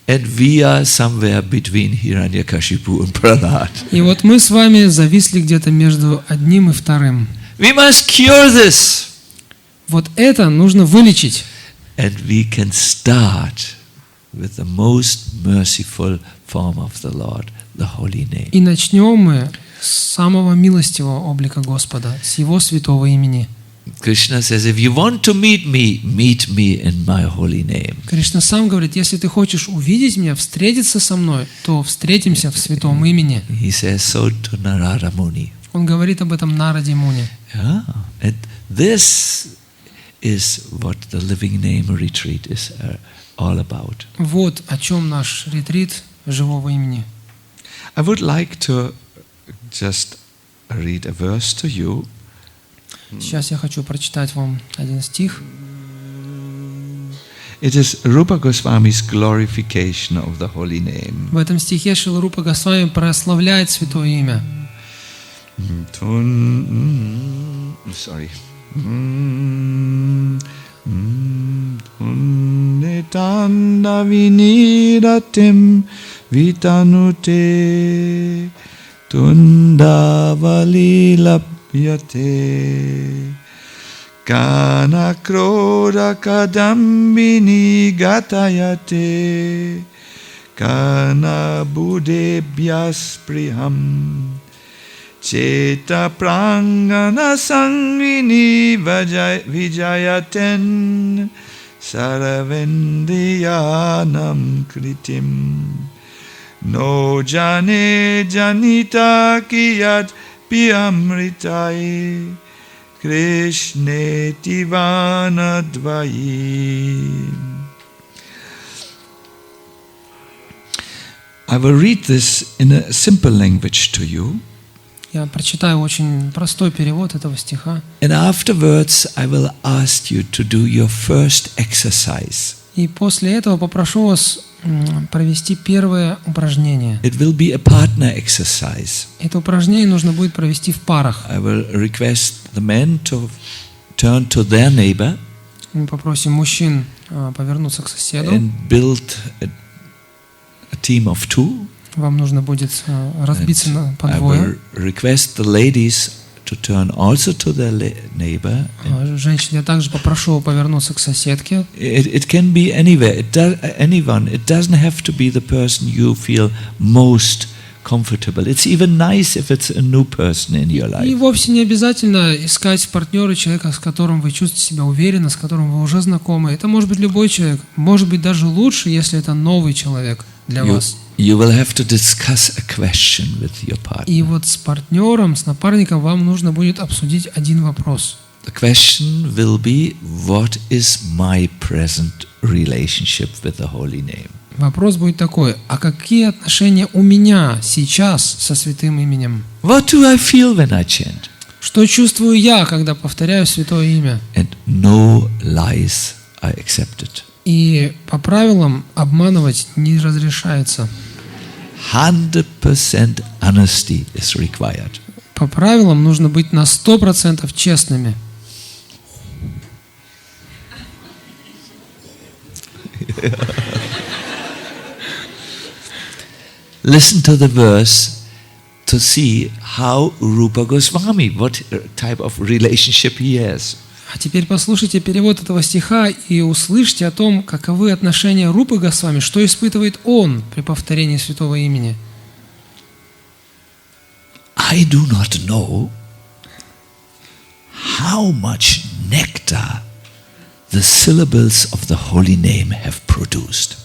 [SPEAKER 1] And we are somewhere between Hiranyakashipu and Prahlad.
[SPEAKER 2] И вот мы с вами зависли где-то между одним и вторым.
[SPEAKER 1] We must cure this.
[SPEAKER 2] Вот это нужно вылечить.
[SPEAKER 1] And we can start with the most merciful form of the Lord, the holy name.
[SPEAKER 2] И начнем мы с самого милостивого облика Господа, с Его святого имени.
[SPEAKER 1] Krishna says, if you want to meet me in my holy name.
[SPEAKER 2] Кришна сам говорит, если ты хочешь увидеть меня, встретиться со мной, то встретимся в святом имени.
[SPEAKER 1] He says so to Narada Muni.
[SPEAKER 2] Он говорит об этом Нараде Муни.
[SPEAKER 1] Yeah. And this is what the living name retreat is all about.
[SPEAKER 2] Вот о чем наш ретрит живого имени.
[SPEAKER 1] I would like to just read a verse to you.
[SPEAKER 2] Сейчас я хочу прочитать вам один стих.
[SPEAKER 1] It is Rupa Goswami's glorification of the holy name.
[SPEAKER 2] В этом стихе Шрила Рупа Госвами прославляет святое имя.
[SPEAKER 1] Sorry. Nitanda viniratim vitanute tundavali labhyate kana kroda kadambini gatayate kana budebhyas priham Cheta prangana sangini vijayaten Saravendriyanam kritim No jane janita kiyat piamritai Krishne tivanadvayi. I will read this in a simple language to you.
[SPEAKER 2] Я прочитаю очень простой перевод этого стиха.
[SPEAKER 1] And afterwards I will ask you to do your first exercise.
[SPEAKER 2] И после этого попрошу вас провести первое упражнение.
[SPEAKER 1] It will be a partner exercise.
[SPEAKER 2] Это упражнение нужно будет провести в парах.
[SPEAKER 1] I will request the men to turn to their neighbor.
[SPEAKER 2] Мы попросим мужчин повернуться к соседу.
[SPEAKER 1] And build a team of two.
[SPEAKER 2] Вам нужно будет разбиться по
[SPEAKER 1] I
[SPEAKER 2] двое.
[SPEAKER 1] will request the ladies to turn also to their neighbor.
[SPEAKER 2] Женщин я также попрошу повернуться к соседке.
[SPEAKER 1] It can be anywhere. Anyone. It doesn't have to be the person you feel most comfortable. It's even nice if it's a new person in your life.
[SPEAKER 2] И вовсе не обязательно искать партнера, человека, с которым вы чувствуете себя уверенно, с которым вы уже знакомы. Это может быть любой человек. Может быть даже лучше, если это новый человек для вас.
[SPEAKER 1] You will have to discuss a question with your partner.
[SPEAKER 2] И вот с партнером, с напарником вам нужно будет обсудить один вопрос.
[SPEAKER 1] The question will be, what is my present relationship with the holy name?
[SPEAKER 2] Вопрос будет такой: а какие отношения у меня сейчас со святым именем?
[SPEAKER 1] What do I feel when I chant?
[SPEAKER 2] Что чувствую я, когда повторяю святое имя?
[SPEAKER 1] And no lies are accepted.
[SPEAKER 2] И по правилам обманывать не разрешается.
[SPEAKER 1] 100% honesty is required.
[SPEAKER 2] По правилам нужно быть на 100% честными.
[SPEAKER 1] Listen to the verse to see how Rupa Goswami, what type of relationship he has.
[SPEAKER 2] А теперь послушайте перевод этого стиха и услышьте о том, каковы отношения Рупы Госвами, что испытывает он при повторении святого имени.
[SPEAKER 1] I do not know how much nectar the syllables of the holy name have produced.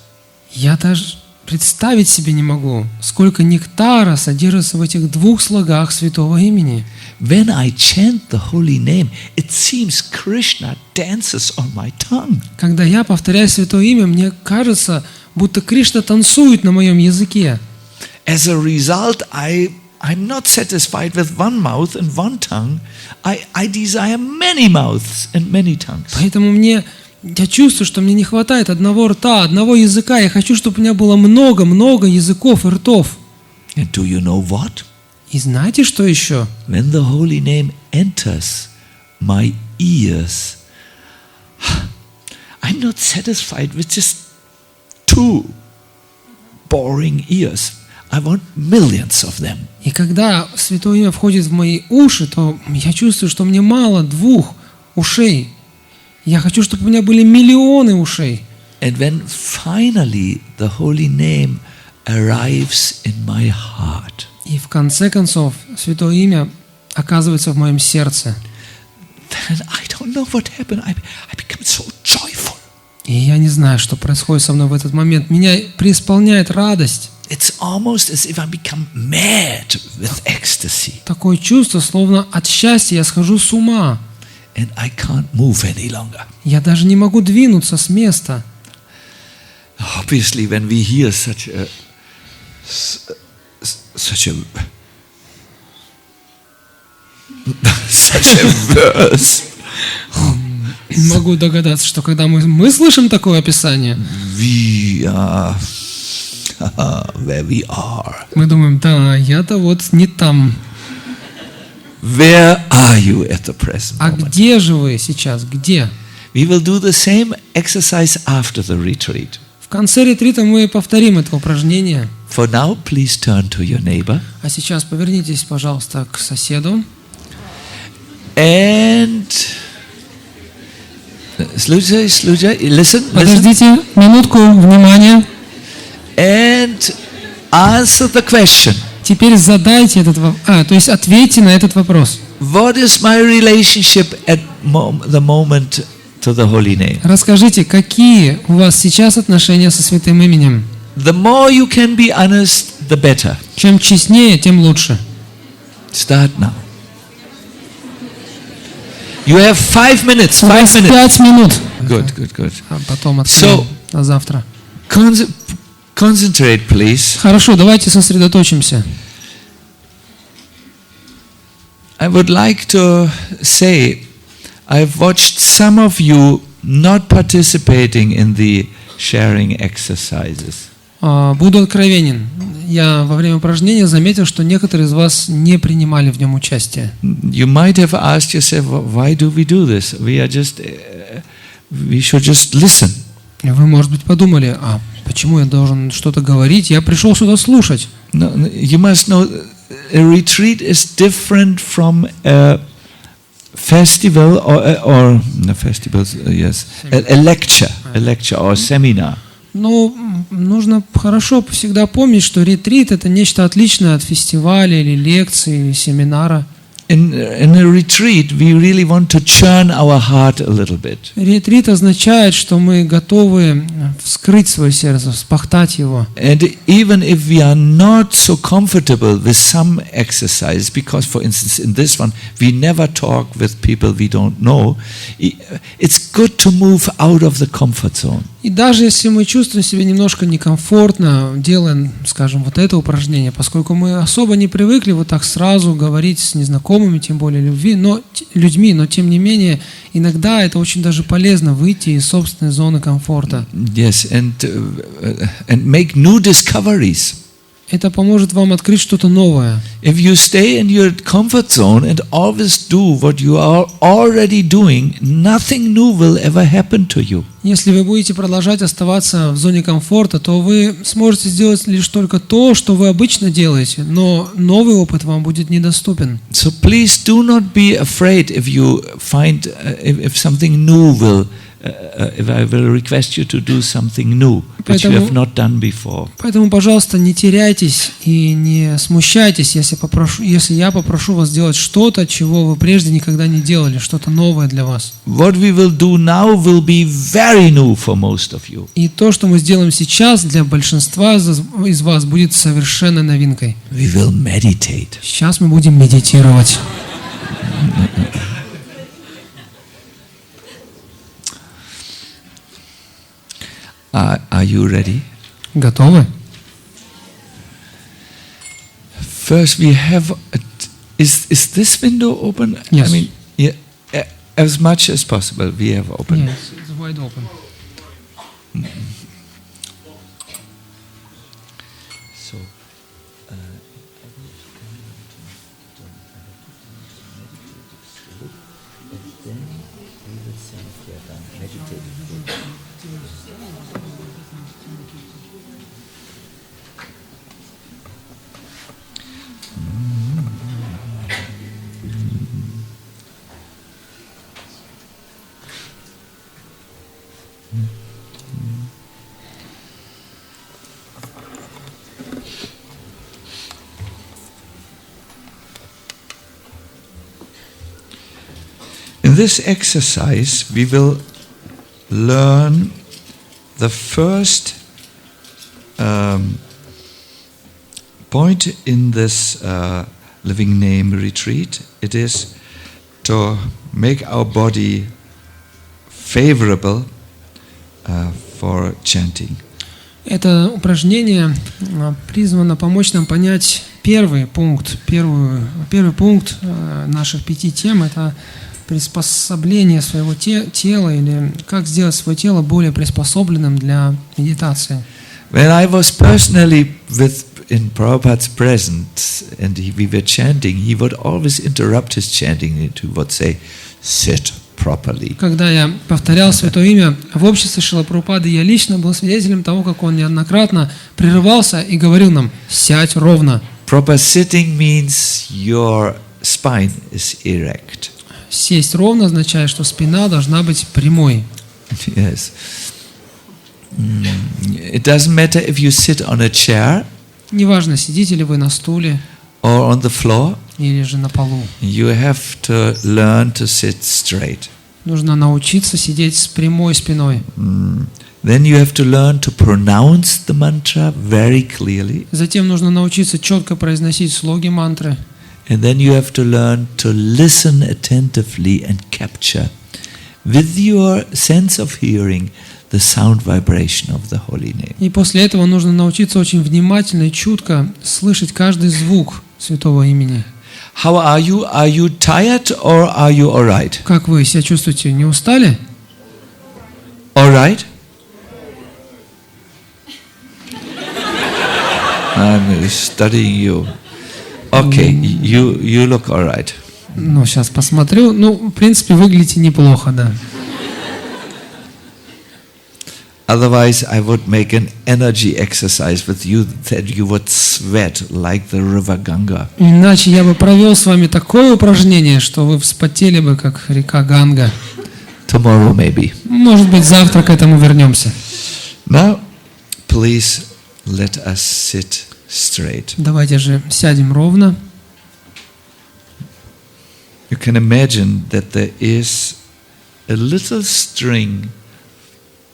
[SPEAKER 2] Я даже представить себе не могу, сколько нектара содержится в этих двух слогах святого имени.
[SPEAKER 1] When I chant the holy name, it seems Krishna dances on my tongue.
[SPEAKER 2] Когда я повторяю святое имя, мне кажется, будто Кришна танцует на моем языке.
[SPEAKER 1] As a result, I'm not satisfied with one mouth and one tongue. I desire many mouths and many tongues.
[SPEAKER 2] Поэтому я чувствую, что мне не хватает одного рта, одного языка. Я хочу, чтобы у меня было много-много языков и ртов.
[SPEAKER 1] And do you know what?
[SPEAKER 2] И знаете, что еще?
[SPEAKER 1] When the holy name enters my ears, I'm not satisfied with just 2 boring ears. I want millions of them.
[SPEAKER 2] И когда святое имя входит в мои уши, то я чувствую, что мне мало 2 ушей. Я хочу, чтобы у меня были миллионы ушей.
[SPEAKER 1] And when finally the holy name arrives in my heart,
[SPEAKER 2] И в конце концов святое имя оказывается в моем сердце.
[SPEAKER 1] then I don't know what happened. I become so joyful.
[SPEAKER 2] И я не знаю, что происходит со мной в этот момент. Меня преисполняет радость.
[SPEAKER 1] It's almost as if I become mad with ecstasy.
[SPEAKER 2] Такое чувство, словно от счастья я схожу с ума.
[SPEAKER 1] And I can't move any longer.
[SPEAKER 2] Я даже не могу двинуться с места.
[SPEAKER 1] Obviously, when we hear such a verse,
[SPEAKER 2] Могу догадаться, что когда мы слышим такое описание,
[SPEAKER 1] we are where we are.
[SPEAKER 2] мы думаем: да, я-то вот не там.
[SPEAKER 1] Where are you at the present
[SPEAKER 2] А
[SPEAKER 1] moment?
[SPEAKER 2] где же вы сейчас? Где?
[SPEAKER 1] We will do the same exercise after the retreat.
[SPEAKER 2] В конце ретрита мы повторим это упражнение.
[SPEAKER 1] For now, please turn to your neighbor.
[SPEAKER 2] А сейчас повернитесь, пожалуйста, к соседу.
[SPEAKER 1] And listen.
[SPEAKER 2] Подождите минутку, внимание.
[SPEAKER 1] And answer the question.
[SPEAKER 2] Теперь задайте этот вопрос, то есть ответьте на этот вопрос.
[SPEAKER 1] What is my relationship at the moment to the holy name?
[SPEAKER 2] Расскажите, какие у вас сейчас отношения со Святым Именем?
[SPEAKER 1] The more you can be honest, the better.
[SPEAKER 2] Чем честнее, тем лучше.
[SPEAKER 1] Start now. You have 5 minutes.
[SPEAKER 2] У
[SPEAKER 1] 5
[SPEAKER 2] вас
[SPEAKER 1] minutes.
[SPEAKER 2] 5 минут.
[SPEAKER 1] Good.
[SPEAKER 2] А потом откроем на завтра.
[SPEAKER 1] Concentrate, please.
[SPEAKER 2] Хорошо, давайте сосредоточимся.
[SPEAKER 1] I would like to say, I've watched some of you not participating in the sharing exercises.
[SPEAKER 2] Буду откровенен. Я во время упражнения заметил, что некоторые из вас не принимали в нем участие.
[SPEAKER 1] You might have asked yourself, why do we do this? We should just listen.
[SPEAKER 2] Вы, может быть, подумали, почему я должен что-то говорить? Я пришел сюда слушать.
[SPEAKER 1] No, you must know, a retreat is different from a festival or festivals, yes, a lecture or a seminar.
[SPEAKER 2] Ну, нужно хорошо всегда помнить, что ретрит – это нечто отличное от фестиваля или лекции, или семинара.
[SPEAKER 1] In a retreat, we really want to churn our heart a little bit.
[SPEAKER 2] Ретрит означает, что мы готовы вскрыть свое сердце, вспахтать его.
[SPEAKER 1] And even if we are not so comfortable with some exercise, because, for instance, in this one, we never talk with people we don't know, it's good to move out of the comfort zone.
[SPEAKER 2] И даже если мы чувствуем себя немножко некомфортно, делаем, скажем, вот это упражнение, поскольку мы особо не привыкли вот так сразу говорить с незнакомыми, тем более людьми, но тем не менее, иногда это очень даже полезно выйти из собственной зоны комфорта.
[SPEAKER 1] Yes, and make new discoveries.
[SPEAKER 2] Это поможет вам открыть что-то новое.
[SPEAKER 1] If you stay in your comfort zone and always do what you are already doing, nothing new will ever happen to you.
[SPEAKER 2] Если вы будете продолжать оставаться в зоне комфорта, то вы сможете сделать лишь только то, что вы обычно делаете, но новый опыт вам будет недоступен.
[SPEAKER 1] So please do not be afraid if you find if something new will. If I will request you to do something new, which you have not done before.
[SPEAKER 2] Поэтому, пожалуйста, не теряйтесь и не смущайтесь, если я попрошу вас сделать что-то, чего вы прежде никогда не делали, что-то новое для вас.
[SPEAKER 1] What we will do now will be very new for most of you.
[SPEAKER 2] И то, что мы сделаем сейчас, для большинства из вас будет совершенно новинкой.
[SPEAKER 1] We will meditate.
[SPEAKER 2] Сейчас мы будем медитировать.
[SPEAKER 1] Are you ready?
[SPEAKER 2] Готовы?
[SPEAKER 1] First, we have. Is this window open?
[SPEAKER 2] Yes.
[SPEAKER 1] I mean, yeah, as much as possible, we have open.
[SPEAKER 2] Yes, it's wide open.
[SPEAKER 1] So. In this exercise, we will learn the first point in this living name retreat. It is to make our body favorable for chanting.
[SPEAKER 2] Это упражнение призвано помочь нам понять первый пункт наших 5 тем. Это приспособление своего тела или как сделать свое тело более приспособленным для медитации.
[SPEAKER 1] When I was personally in Prabhupada's presence and we were chanting, he would always interrupt his chanting and he would say, "Sit properly."
[SPEAKER 2] Когда я повторял Святое Имя в обществе Шрилы Прабхупады, я лично был свидетелем того, как он неоднократно прерывался и говорил нам: «Сядь ровно».
[SPEAKER 1] Proper sitting means your spine is erect.
[SPEAKER 2] Сесть ровно означает, что спина должна быть прямой.
[SPEAKER 1] Yes. It doesn't matter if you sit on a chair.
[SPEAKER 2] Неважно, сидите ли вы на стуле
[SPEAKER 1] or on the floor,
[SPEAKER 2] или же на полу.
[SPEAKER 1] you have to learn to sit straight.
[SPEAKER 2] Нужно научиться сидеть с прямой спиной.
[SPEAKER 1] Then you have to learn to pronounce the mantra very clearly.
[SPEAKER 2] Затем нужно научиться четко произносить слоги мантры.
[SPEAKER 1] And then you have to learn to listen attentively and capture with your sense of hearing the sound vibration of the holy name.
[SPEAKER 2] И после этого нужно научиться очень внимательно и чутко слышать каждый звук Святого Имени.
[SPEAKER 1] How are you? Are you tired or are you all right?
[SPEAKER 2] Как вы себя чувствуете? Не устали?
[SPEAKER 1] All right? I'm studying you. Okay, you look all right.
[SPEAKER 2] Ну, сейчас посмотрю. Ну, в принципе, выглядите неплохо, да.
[SPEAKER 1] Otherwise, I would make an energy exercise with you that you would sweat like the river Ganga.
[SPEAKER 2] Иначе я бы провел с вами такое упражнение, что вы вспотели бы, как река Ганга.
[SPEAKER 1] Tomorrow, maybe.
[SPEAKER 2] Может быть, завтра к этому вернемся.
[SPEAKER 1] Now, please let us sit straight.
[SPEAKER 2] Давайте же сядем ровно.
[SPEAKER 1] You can imagine that there is a little string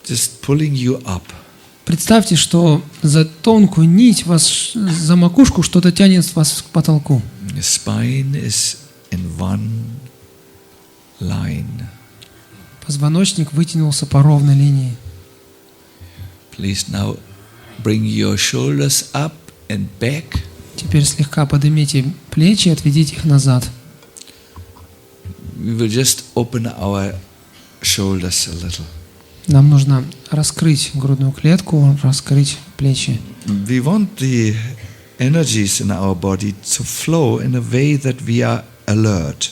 [SPEAKER 1] just pulling you up.
[SPEAKER 2] Представьте, что за тонкую нить вас, за макушку что-то тянет вас к потолку.
[SPEAKER 1] Your spine is in one line.
[SPEAKER 2] Позвоночник вытянулся по ровной линии.
[SPEAKER 1] Please now bring your shoulders up and back.
[SPEAKER 2] Теперь слегка поднимите плечи и отведите их назад.
[SPEAKER 1] We will just open our shoulders a little.
[SPEAKER 2] Нам нужно раскрыть грудную клетку, раскрыть плечи.
[SPEAKER 1] We want the energies in our body to flow in a way that we are alert.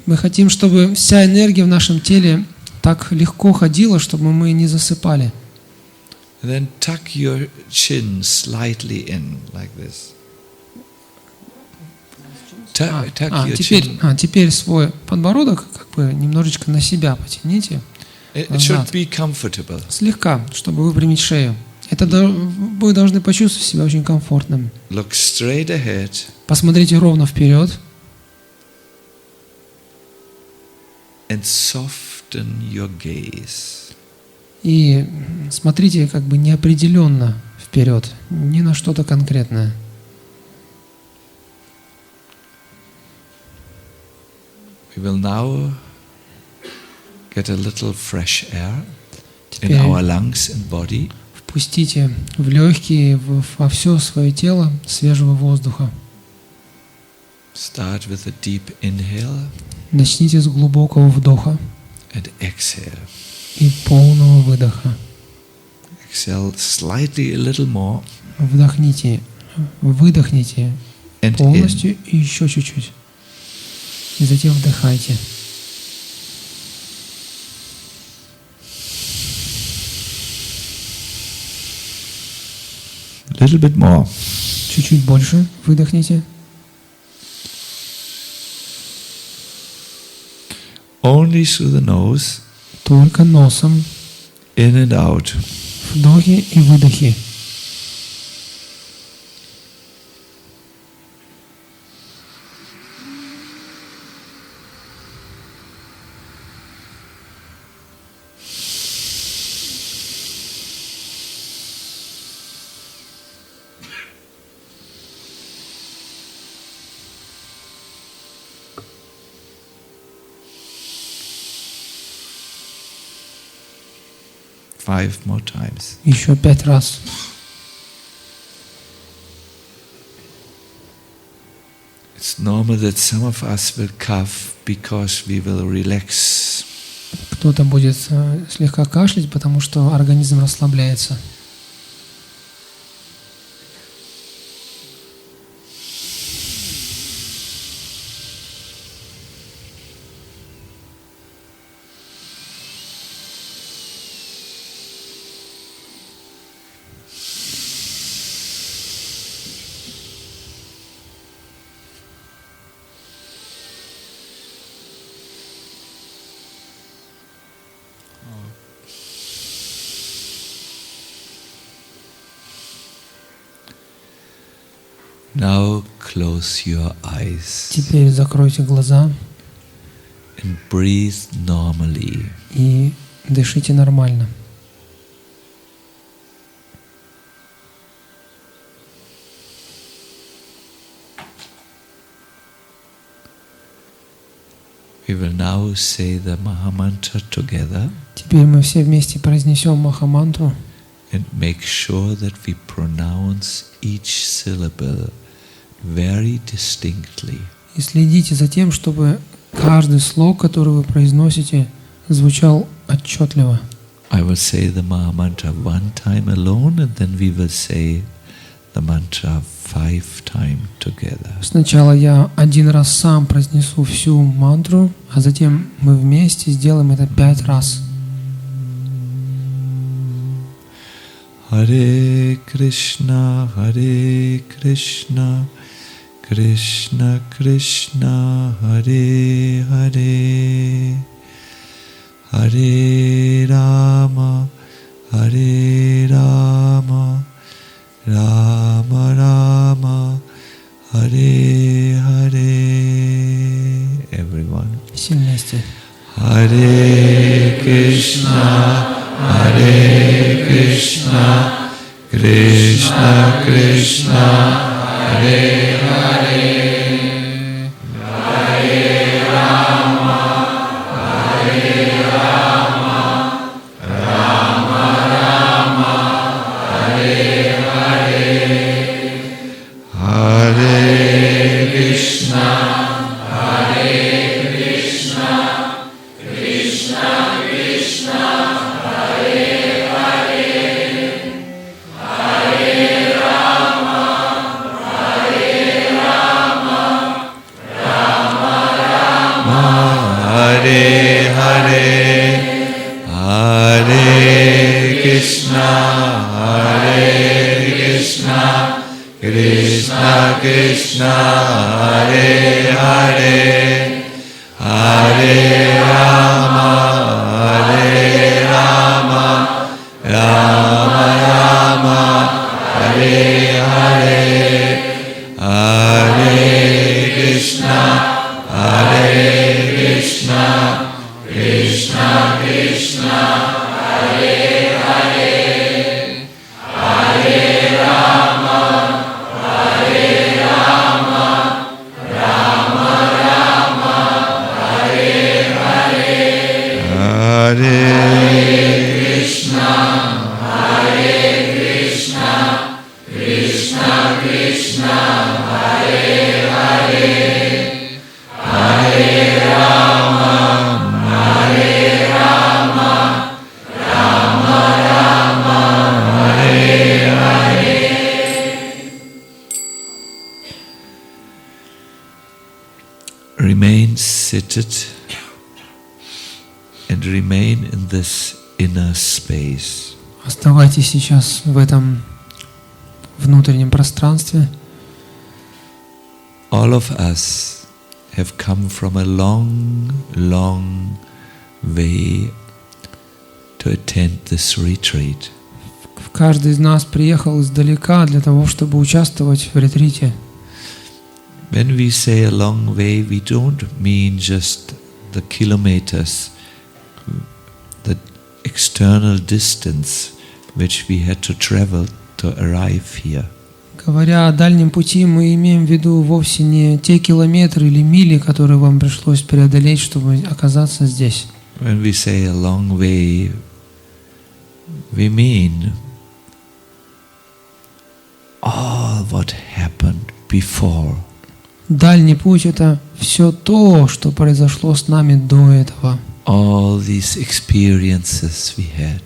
[SPEAKER 2] Мы хотим, чтобы вся энергия в нашем теле так легко ходила, чтобы мы не засыпали.
[SPEAKER 1] And then tuck your chin slightly in like this. Tuck your chin.
[SPEAKER 2] Теперь свой подбородок как бы немножечко на себя потяните.
[SPEAKER 1] It should be comfortable.
[SPEAKER 2] Слегка, чтобы выпрямить шею. Это вы должны почувствовать себя очень комфортным.
[SPEAKER 1] Look straight ahead.
[SPEAKER 2] Посмотрите ровно вперед.
[SPEAKER 1] And soften your gaze.
[SPEAKER 2] И смотрите как бы неопределенно вперед, не на что-то конкретное.
[SPEAKER 1] We will now get a little fresh air in
[SPEAKER 2] Теперь
[SPEAKER 1] our lungs and body.
[SPEAKER 2] впустите в легкие, во все свое тело свежего воздуха.
[SPEAKER 1] Start with a deep inhale
[SPEAKER 2] Начните с глубокого вдоха
[SPEAKER 1] and exhale.
[SPEAKER 2] и полного выдоха.
[SPEAKER 1] Exhale slightly a little more
[SPEAKER 2] Вдохните, выдохните
[SPEAKER 1] and
[SPEAKER 2] полностью
[SPEAKER 1] in.
[SPEAKER 2] и еще чуть-чуть. И затем вдыхайте.
[SPEAKER 1] A little bit more.
[SPEAKER 2] Чуть-чуть больше выдохните.
[SPEAKER 1] Only through the nose,
[SPEAKER 2] Только носом.
[SPEAKER 1] in and out.
[SPEAKER 2] Вдохи и выдохи.
[SPEAKER 1] Five more times.
[SPEAKER 2] Еще 5 раз.
[SPEAKER 1] It's normal that some of us will cough because we will relax.
[SPEAKER 2] Кто-то будет слегка кашлять, потому что организм расслабляется.
[SPEAKER 1] Now close your eyes
[SPEAKER 2] Теперь закройте глаза
[SPEAKER 1] and breathe normally.
[SPEAKER 2] и дышите нормально.
[SPEAKER 1] We will now say the Mahamantra together
[SPEAKER 2] Теперь мы все вместе произнесем Махамантру
[SPEAKER 1] and make sure that we pronounce each syllable very distinctly.
[SPEAKER 2] и следите за тем, чтобы каждый слог, который вы произносите, звучал отчетливо.
[SPEAKER 1] I will say the Mahamantra one time alone, and then we will say the mantra 5 times together.
[SPEAKER 2] Сначала я один раз сам произнесу всю мантру, а затем мы вместе сделаем это 5 раз.
[SPEAKER 1] Hare Krishna, Krishna Krishna, Hare Hare, Hare Rama, Rama Rama, Hare Hare. Everyone.
[SPEAKER 2] Все вместе.
[SPEAKER 1] Hare Krishna, Krishna Krishna, Hare Hare, Hare Rama, Rama Rama, Hare Hare, Hare Krishna, Krishna Krishna, Hare Hare, Hare Rama, Rama Rama, Hare Hare, Hare Krishna, Krishna Krishna, Hare Hare, Hare Rama, Rama Rama, Hare Hare, Hare Krishna, Krishna Krishna, Hare Hare, Hare Rama, Rama Rama, Hare Hare, Hare Krishna, Krishna Krishna, Hare Hare, Hare Rama, Rama Rama, Hare Hare. Remain seated and remain in this inner space.
[SPEAKER 2] Оставайтесь сейчас в этом внутреннем пространстве.
[SPEAKER 1] All of us have come from a long, long way to attend this retreat.
[SPEAKER 2] Каждый из нас приехал издалека для того, чтобы участвовать в ретрите.
[SPEAKER 1] When we say a long way, we don't mean just the kilometers, the external distance which we had to travel to arrive here.
[SPEAKER 2] Говоря о дальнем пути, мы имеем в виду вовсе не те километры или мили, которые вам пришлось преодолеть, чтобы оказаться здесь.
[SPEAKER 1] When we say a long way, we mean all what happened before.
[SPEAKER 2] Дальний путь — это все то, что произошло с нами до этого.
[SPEAKER 1] All these experiences we had.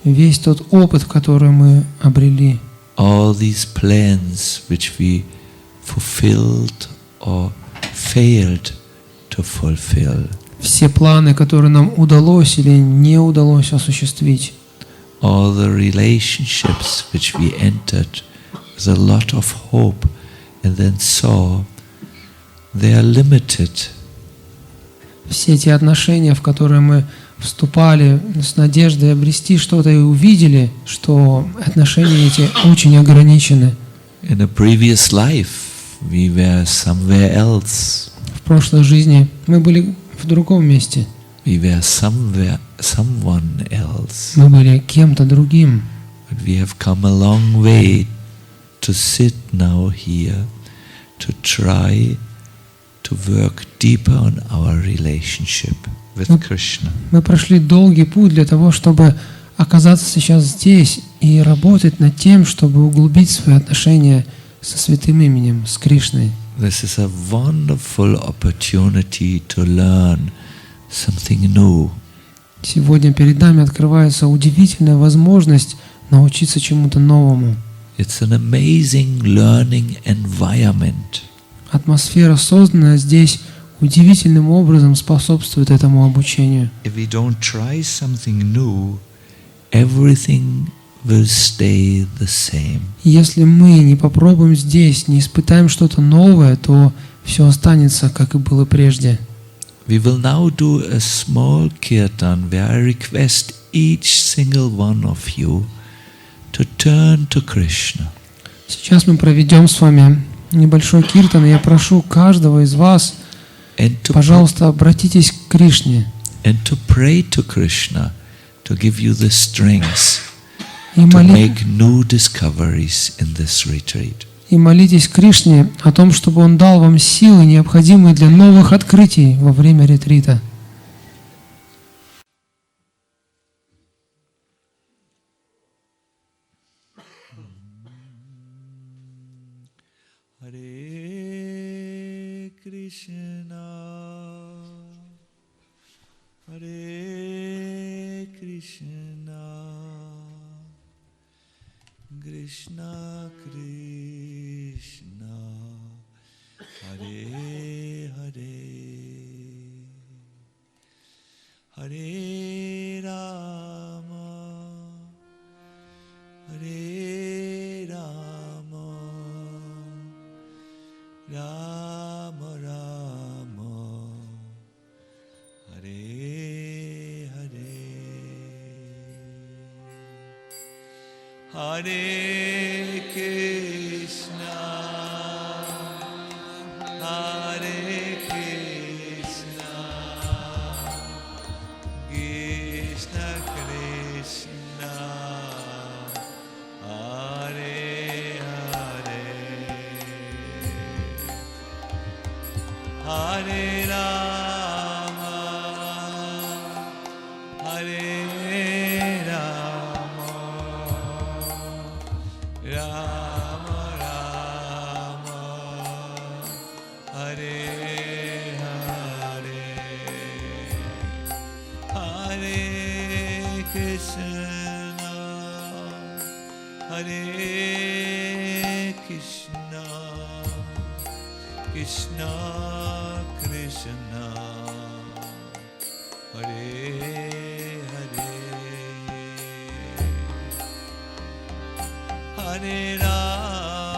[SPEAKER 2] Весь тот опыт, который мы обрели.
[SPEAKER 1] All these plans which we fulfilled or failed to fulfill.
[SPEAKER 2] Все планы, которые нам удалось или не удалось осуществить.
[SPEAKER 1] All the relationships which we entered with a lot of hope and then saw they are limited.
[SPEAKER 2] Все те отношения, в которые мы вступали с надеждой обрести что-то и увидели, что отношения эти очень ограничены.
[SPEAKER 1] In a previous life, we were somewhere else.
[SPEAKER 2] В прошлой жизни мы были в другом месте.
[SPEAKER 1] We were someone else.
[SPEAKER 2] Мы были кем-то другим.
[SPEAKER 1] But we have come a long way to sit now here, to try to work deeper on our relationship with Krishna.
[SPEAKER 2] Мы прошли долгий путь для того, чтобы оказаться сейчас здесь и работать над тем, чтобы углубить свои отношения со Святым Именем, с Кришной.
[SPEAKER 1] This is a wonderful opportunity to learn something new.
[SPEAKER 2] Сегодня перед нами открывается удивительная возможность научиться чему-то новому.
[SPEAKER 1] It's an amazing learning environment.
[SPEAKER 2] Атмосфера, созданная здесь, удивительным образом способствует этому обучению.
[SPEAKER 1] If we don't try something new, everything will stay the same.
[SPEAKER 2] Если мы не попробуем здесь, не испытаем что-то новое, то все останется, как и было прежде.
[SPEAKER 1] We will now do a small kirtan where I request each single one of you to turn to Krishna.
[SPEAKER 2] Сейчас мы проведем с вами небольшой киртан, и я прошу каждого из вас, пожалуйста, обратитесь к Кришне.
[SPEAKER 1] And to pray to Krishna to give you the strength
[SPEAKER 2] И
[SPEAKER 1] to make new discoveries in this retreat.
[SPEAKER 2] молитесь Кришне о том, чтобы Он дал вам силы, необходимые для новых открытий во время ретрита.
[SPEAKER 1] Hare Krishna, Hare Krishna, Krishna Krishna, Hare Hare, Hare Rama, Hare Rama, Rama Rama, Hare Hare, Hare Krishna, Hare Krishna, Krishna Krishna, Hare Hare, Hare Rama, Hare Rama, Rama Rama, Hare Hare, Hare Krishna, Hare Krishna, Krishna Krishna, Hare Hare, Hare Rama,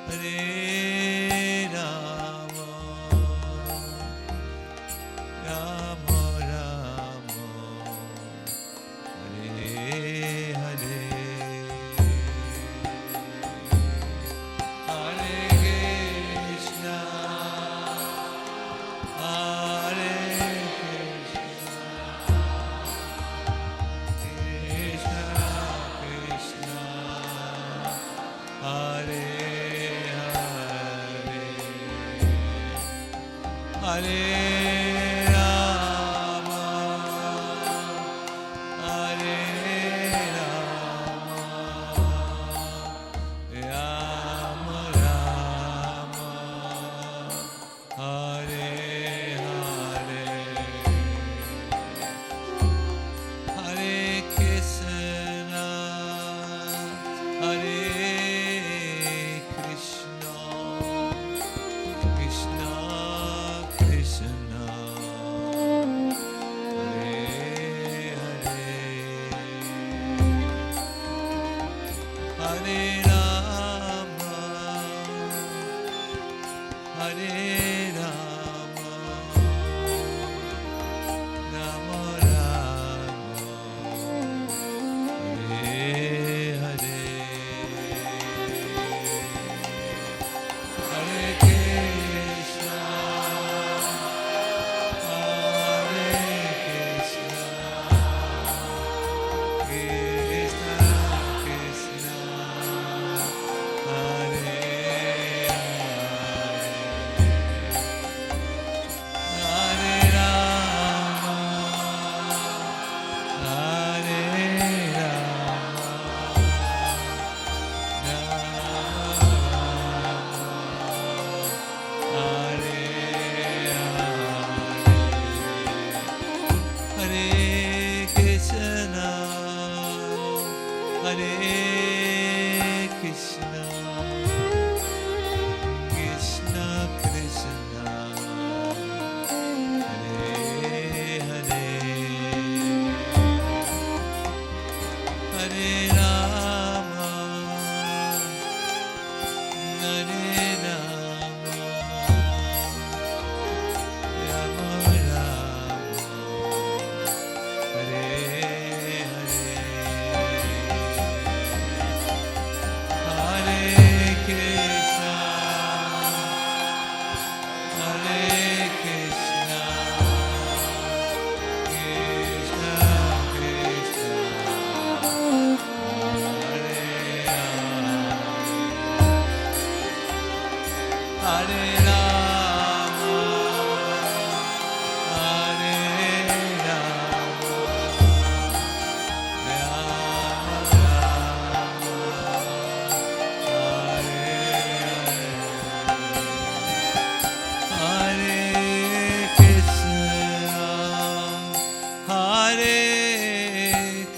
[SPEAKER 1] Hare Rama, Rama Rama, Hare Hare, Hare Krishna, Hare Krishna, Krishna Krishna, Hare Hare, Hare Rama, Hare Rama, Rama Rama, Hare Hare, Hare Krishna, Hare Krishna, Krishna Krishna, Hare Hare, Hare Rama, Hare Rama, Rama Rama, Hare Hare,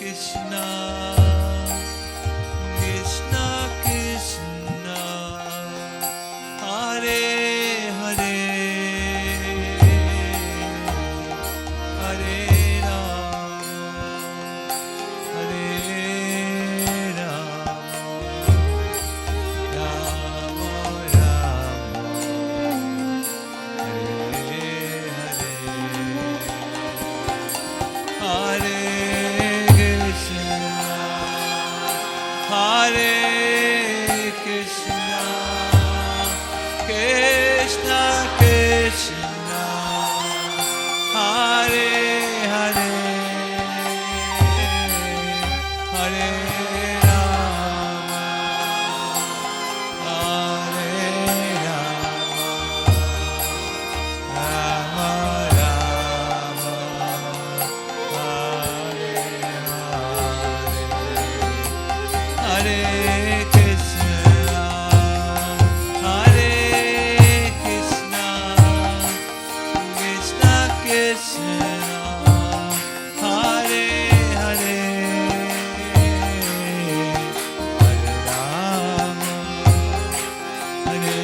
[SPEAKER 1] Krishna, Krishna Krishna, Hare Hare, Hare Rama, Hare Rama, Rama Rama, Hare Hare, Hare Krishna, Hare Krishna, Krishna Krishna, Hare Rama, Hare Rama, Hare Rama,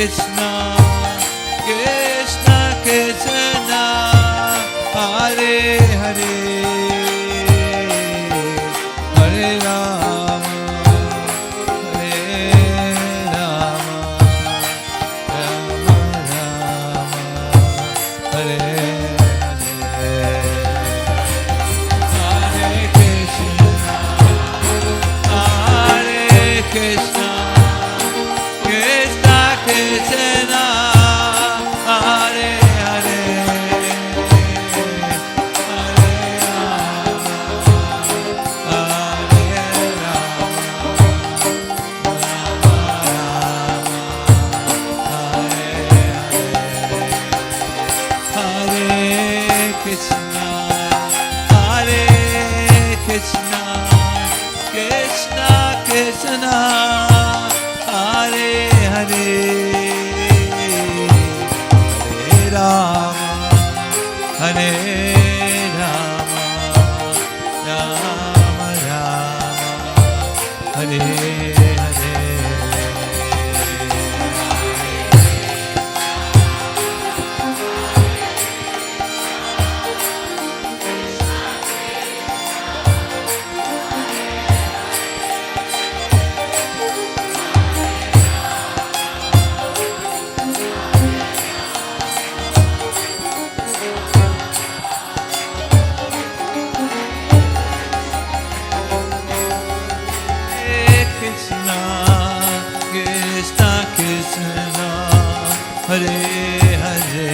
[SPEAKER 3] Krishna, Krishna Krishna.
[SPEAKER 1] Hare Rama, Rama Rama, Hare Hare Hare,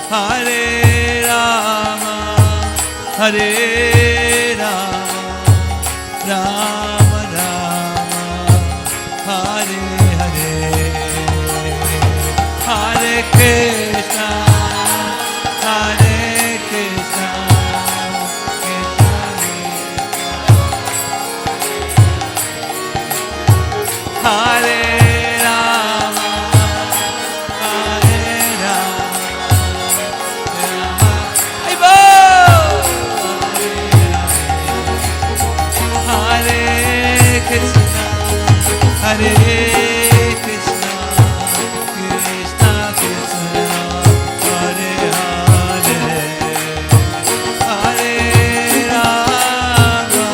[SPEAKER 1] Hare Rama, Hare Rama, Rama Rama, Hare Hare, Hare Krishna, Hare Krishna, Hare Hare Krishna, Krishna Krishna, Hare Hare, Hare Rama,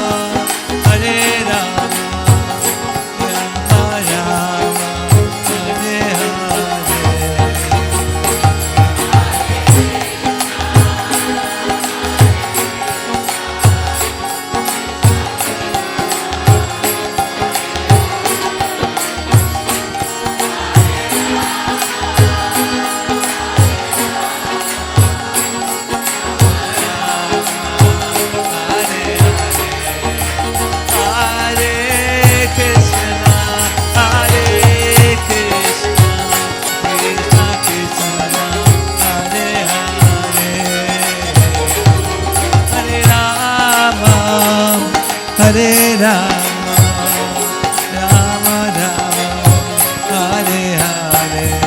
[SPEAKER 1] Hare Rama, Rama Rama, Hare Hare Rama, Rama Rama, Hare Hare.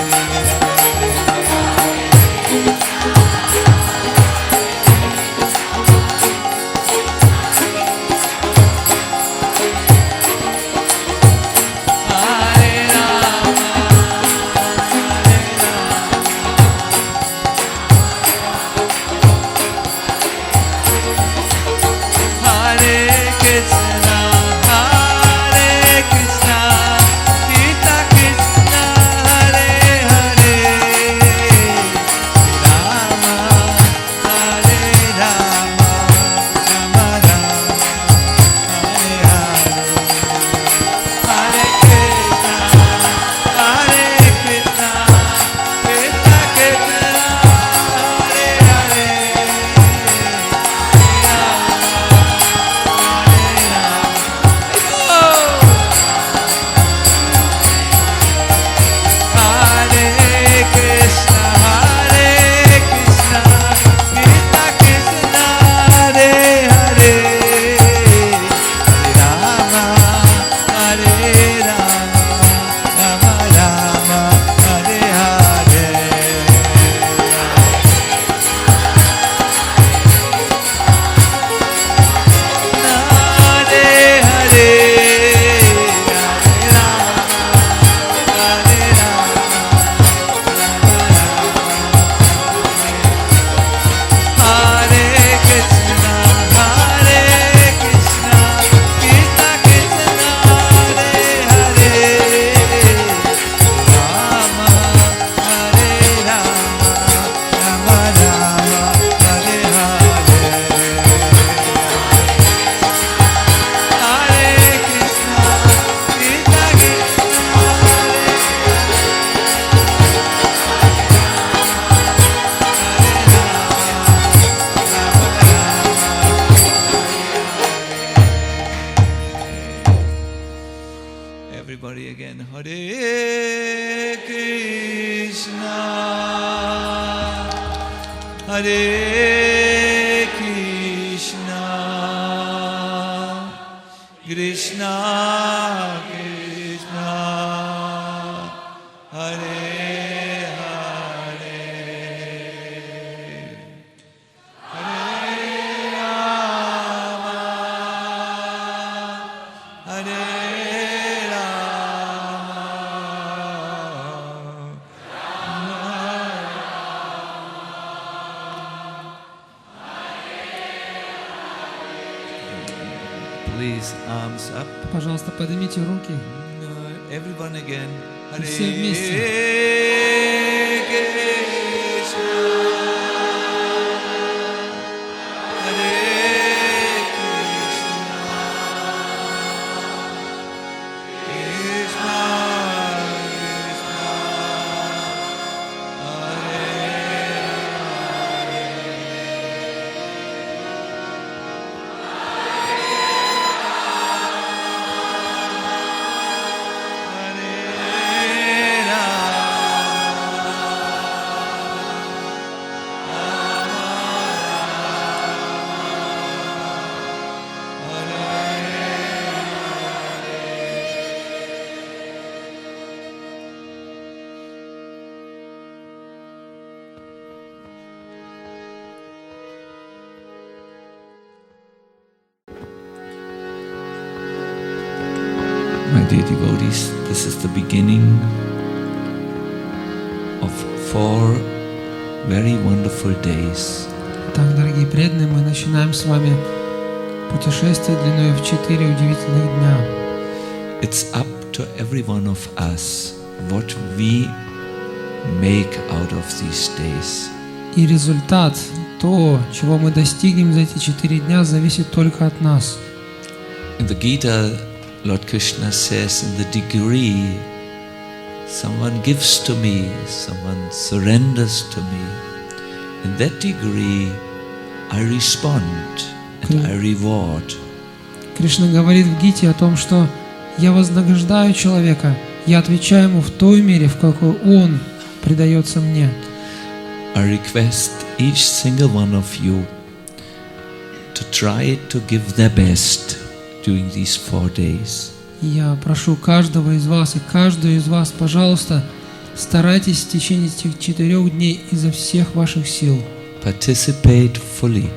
[SPEAKER 1] Everybody again. Hare Krishna, Hare Krishna, Krishna Krishna, Hare Hare. Please, arms up.
[SPEAKER 2] Пожалуйста, поднимите руки.
[SPEAKER 1] Everyone again.
[SPEAKER 2] И все вместе.
[SPEAKER 1] Hare Krishna. Hare Krishna. My dear devotees, this is the beginning of 4 very wonderful days.
[SPEAKER 2] Так, дорогие преданные, мы начинаем с вами путешествие длиной в 4 удивительных дня.
[SPEAKER 1] It's up to every one of us what we make out of these days.
[SPEAKER 2] И результат, то, чего мы достигнем за эти 4 дня, зависит только от нас.
[SPEAKER 1] In the Gita, Lord Krishna says, in the degree someone gives to me, someone surrenders to me, in that degree I respond and I reward.
[SPEAKER 2] Кришна говорит в Гите о том, что я вознаграждаю человека, я отвечаю ему в той мере, в какой он предается мне.
[SPEAKER 1] I request each single one of you to try to give their best during these 4 days.
[SPEAKER 2] Я прошу каждого из вас и каждую из вас, пожалуйста, старайтесь в течение этих 4 дней изо всех ваших сил.
[SPEAKER 1] Participate fully.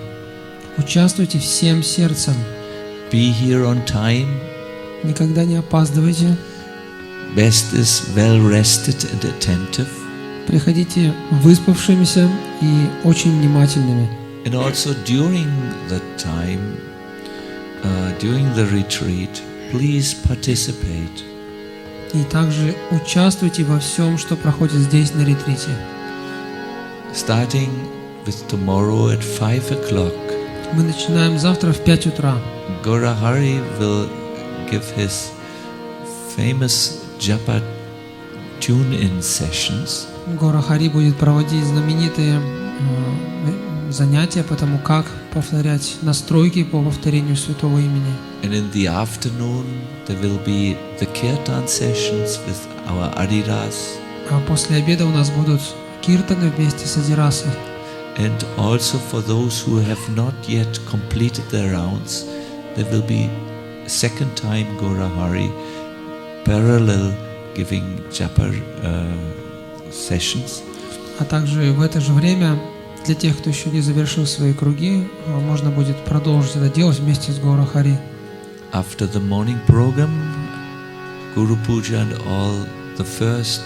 [SPEAKER 2] Участвуйте всем сердцем.
[SPEAKER 1] Be here on time.
[SPEAKER 2] Никогда не опаздывайте.
[SPEAKER 1] Best is well rested and attentive.
[SPEAKER 2] Приходите выспавшимися и очень внимательными.
[SPEAKER 1] And also during the time, during the retreat, please participate.
[SPEAKER 2] И также участвуйте во всем, что проходит здесь на ретрите.
[SPEAKER 1] Starting with tomorrow at 5 o'clock,
[SPEAKER 2] Мы начинаем завтра в 5 утра.
[SPEAKER 1] Gaurahari will give his famous japa tune-in sessions.
[SPEAKER 2] Гора Хари будет проводить знаменитые занятия по тому, как повторять настройки по повторению Святого Имени.
[SPEAKER 1] And in the afternoon, there will be the kirtan sessions with our Adidas.
[SPEAKER 2] А после обеда у нас будут киртаны вместе с Адирасой.
[SPEAKER 1] And also for those who have not yet completed their rounds, there will be a second time Gaurahari parallel giving japa sessions.
[SPEAKER 2] А также в это же время для тех, кто еще не завершил свои круги, можно будет продолжить это делать вместе с Гора Хари.
[SPEAKER 1] After the morning program, Guru Puja and all, the first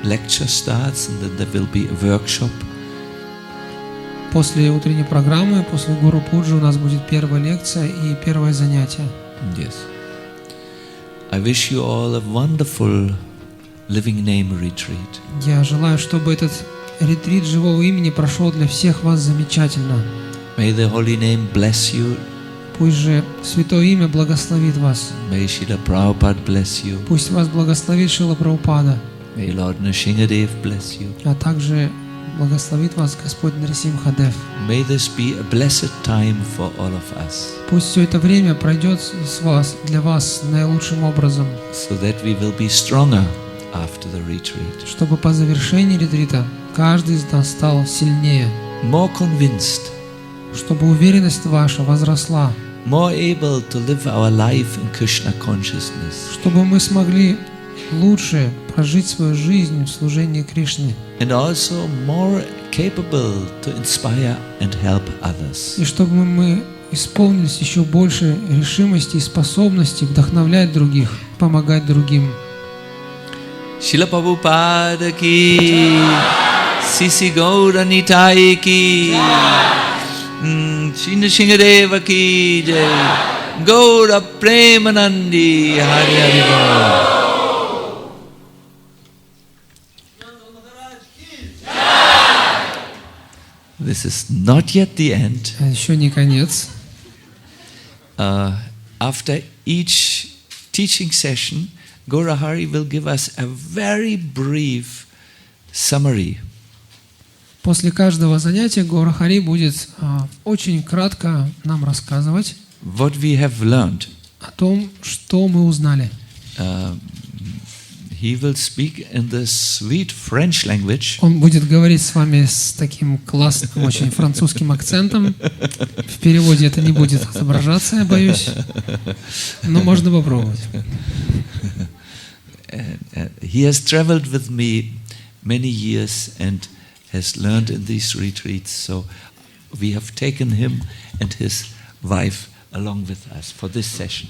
[SPEAKER 1] lecture starts, and then there will be a workshop.
[SPEAKER 2] После утренней программы, после Гуру Пуджи у нас будет первая лекция и первое занятие.
[SPEAKER 1] Yes. I wish you all a wonderful living name retreat.
[SPEAKER 2] Я желаю, чтобы этот ретрит Живого Имени прошел для всех вас замечательно.
[SPEAKER 1] May the holy name bless you.
[SPEAKER 2] Пусть же Святое Имя благословит вас.
[SPEAKER 1] May Srila Prabhupada bless you.
[SPEAKER 2] Пусть вас благословит Шрила Прабхупада.
[SPEAKER 1] May Lord Nrsimhadev bless you.
[SPEAKER 2] А также благословит вас Господь Нарисимхадев.
[SPEAKER 1] May this be a blessed time for all of us,
[SPEAKER 2] Пусть все это время пройдет для вас наилучшим образом,
[SPEAKER 1] so that we will be stronger after the retreat,
[SPEAKER 2] чтобы по завершении ретрита каждый из нас стал сильнее,
[SPEAKER 1] more convinced,
[SPEAKER 2] чтобы уверенность ваша возросла,
[SPEAKER 1] more able to live our life in Krishna consciousness,
[SPEAKER 2] чтобы мы смогли лучше прожить свою жизнь в служении Кришне,
[SPEAKER 1] and also more capable to inspire and help others.
[SPEAKER 2] и чтобы мы исполнились еще больше решимости и способности вдохновлять других, помогать другим.
[SPEAKER 1] Srila Prabhupada ki, Sisi Gaura Nitai ki, Sri Nrsimhadeva ki jai. Gaura Premanandi Hari Hari Bol. This is not yet the end.
[SPEAKER 2] Еще не конец.
[SPEAKER 1] After each teaching session, Gaura Hari will give us a very brief summary.
[SPEAKER 2] После каждого занятия Гаура Хари будет очень кратко нам рассказывать
[SPEAKER 1] What we have learned.
[SPEAKER 2] о том, что мы узнали.
[SPEAKER 1] He will speak in the sweet French language.
[SPEAKER 2] Он будет говорить с вами с таким классным, очень французским акцентом. В переводе это не будет отображаться, я боюсь. Но можно попробовать.
[SPEAKER 1] He has traveled with me many years and has learned in these retreats. So we have taken him and his wife along with us for this session.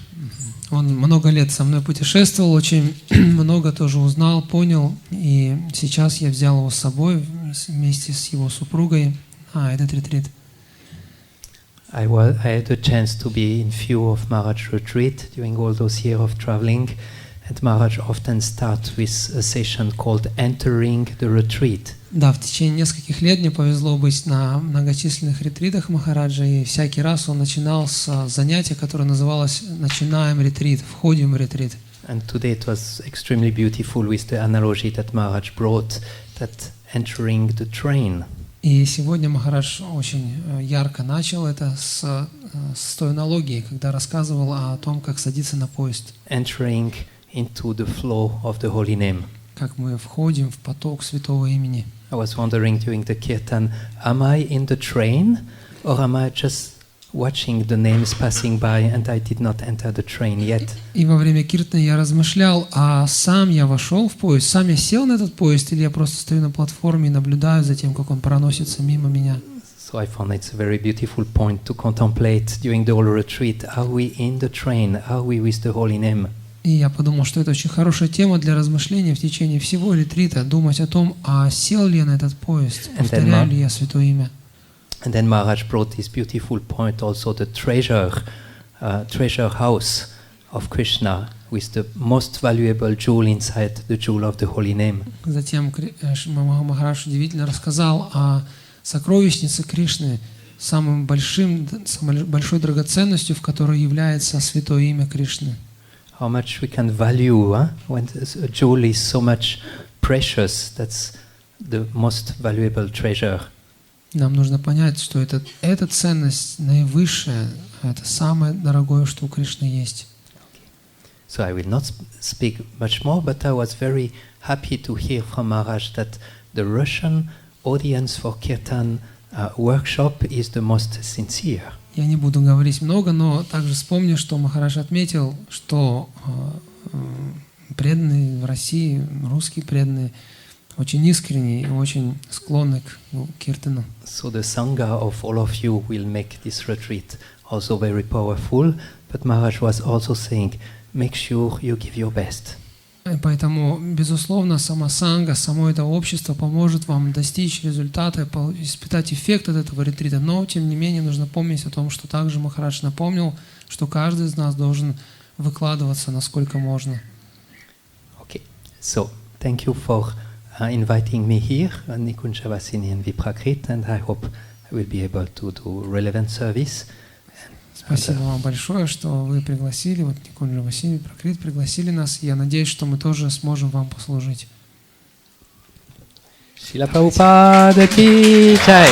[SPEAKER 2] Он много лет со мной путешествовал, очень много тоже узнал, понял, и сейчас я взял его с собой вместе с его супругой на этот ретрит.
[SPEAKER 3] I had a chance to be in few of Maharaj's retreat during all those years of traveling, and Maharaj often starts with a session called Entering the Retreat.
[SPEAKER 2] Да, в течение нескольких лет мне повезло быть на многочисленных ретритах Махараджа, и всякий раз он начинал с занятия, которое называлось «Начинаем ретрит», «Входим в ретрит».
[SPEAKER 3] And today it was extremely beautiful with the analogy that Maharaj brought, that entering the train.
[SPEAKER 2] И сегодня Махарадж очень ярко начал это с той аналогии, когда рассказывал о том, как садиться на поезд.
[SPEAKER 3] Entering into the flow of the holy name.
[SPEAKER 2] Как мы входим в поток Святого Имени.
[SPEAKER 3] I was wondering during the kirtan, am I in the train or am I just watching the names passing by and I did not enter the train yet?
[SPEAKER 2] И во время киртаны я размышлял, а сам я вошел в поезд, сам я сел на этот поезд, или я просто стою на платформе и наблюдаю за тем, как он проносится мимо меня.
[SPEAKER 3] So I found it's a very beautiful point to contemplate during the whole retreat. Are we in the train? Are we with the holy name?
[SPEAKER 2] И я подумал, что это очень хорошая тема для размышления в течение всего ретрита, думать о том, а сел ли я на этот поезд, повторяю ли я Святое Имя.
[SPEAKER 3] And then Maharaj brought this beautiful point also, the treasure house of Krishna with the most valuable jewel inside, the jewel of the holy name.
[SPEAKER 2] Затем Махарадж удивительно рассказал о сокровищнице Кришны, самой большой драгоценностью, в которой является Святое Имя Кришны.
[SPEAKER 3] How much we can value when a jewel is so much precious, that's the most valuable treasure.
[SPEAKER 2] Нам нужно понять, что эта ценность наивысшая, это самое дорогое, что у Кришны есть.
[SPEAKER 3] So I will not speak much more, but I was very happy to hear from Maharaj that the Russian audience for Kirtan workshop is the most sincere.
[SPEAKER 2] Я не буду говорить много, но также вспомню, что Махарадж отметил, что преданные в России, русские преданные, очень искренние и очень склонны к киртану.
[SPEAKER 3] So the Sangha of all of you will make this retreat also very powerful, but Maharaj was also saying, make sure you give your best.
[SPEAKER 2] Поэтому, безусловно, сама санга, само это общество поможет вам достичь результата, испытать эффект от этого ретрита. Но, тем не менее, нужно помнить о том, что также Махарадж напомнил, что каждый из нас должен выкладываться, насколько можно.
[SPEAKER 3] Okay, so thank you for inviting me here, Nikunja Vasini and Viprakrit, and I hope I will be able to do relevant service.
[SPEAKER 2] Спасибо вам большое, что вы пригласили, вот Никунджа Васини, Пракрит пригласили нас. Я надеюсь, что мы тоже сможем вам послужить.
[SPEAKER 3] Шрила Прабхупада ки джай.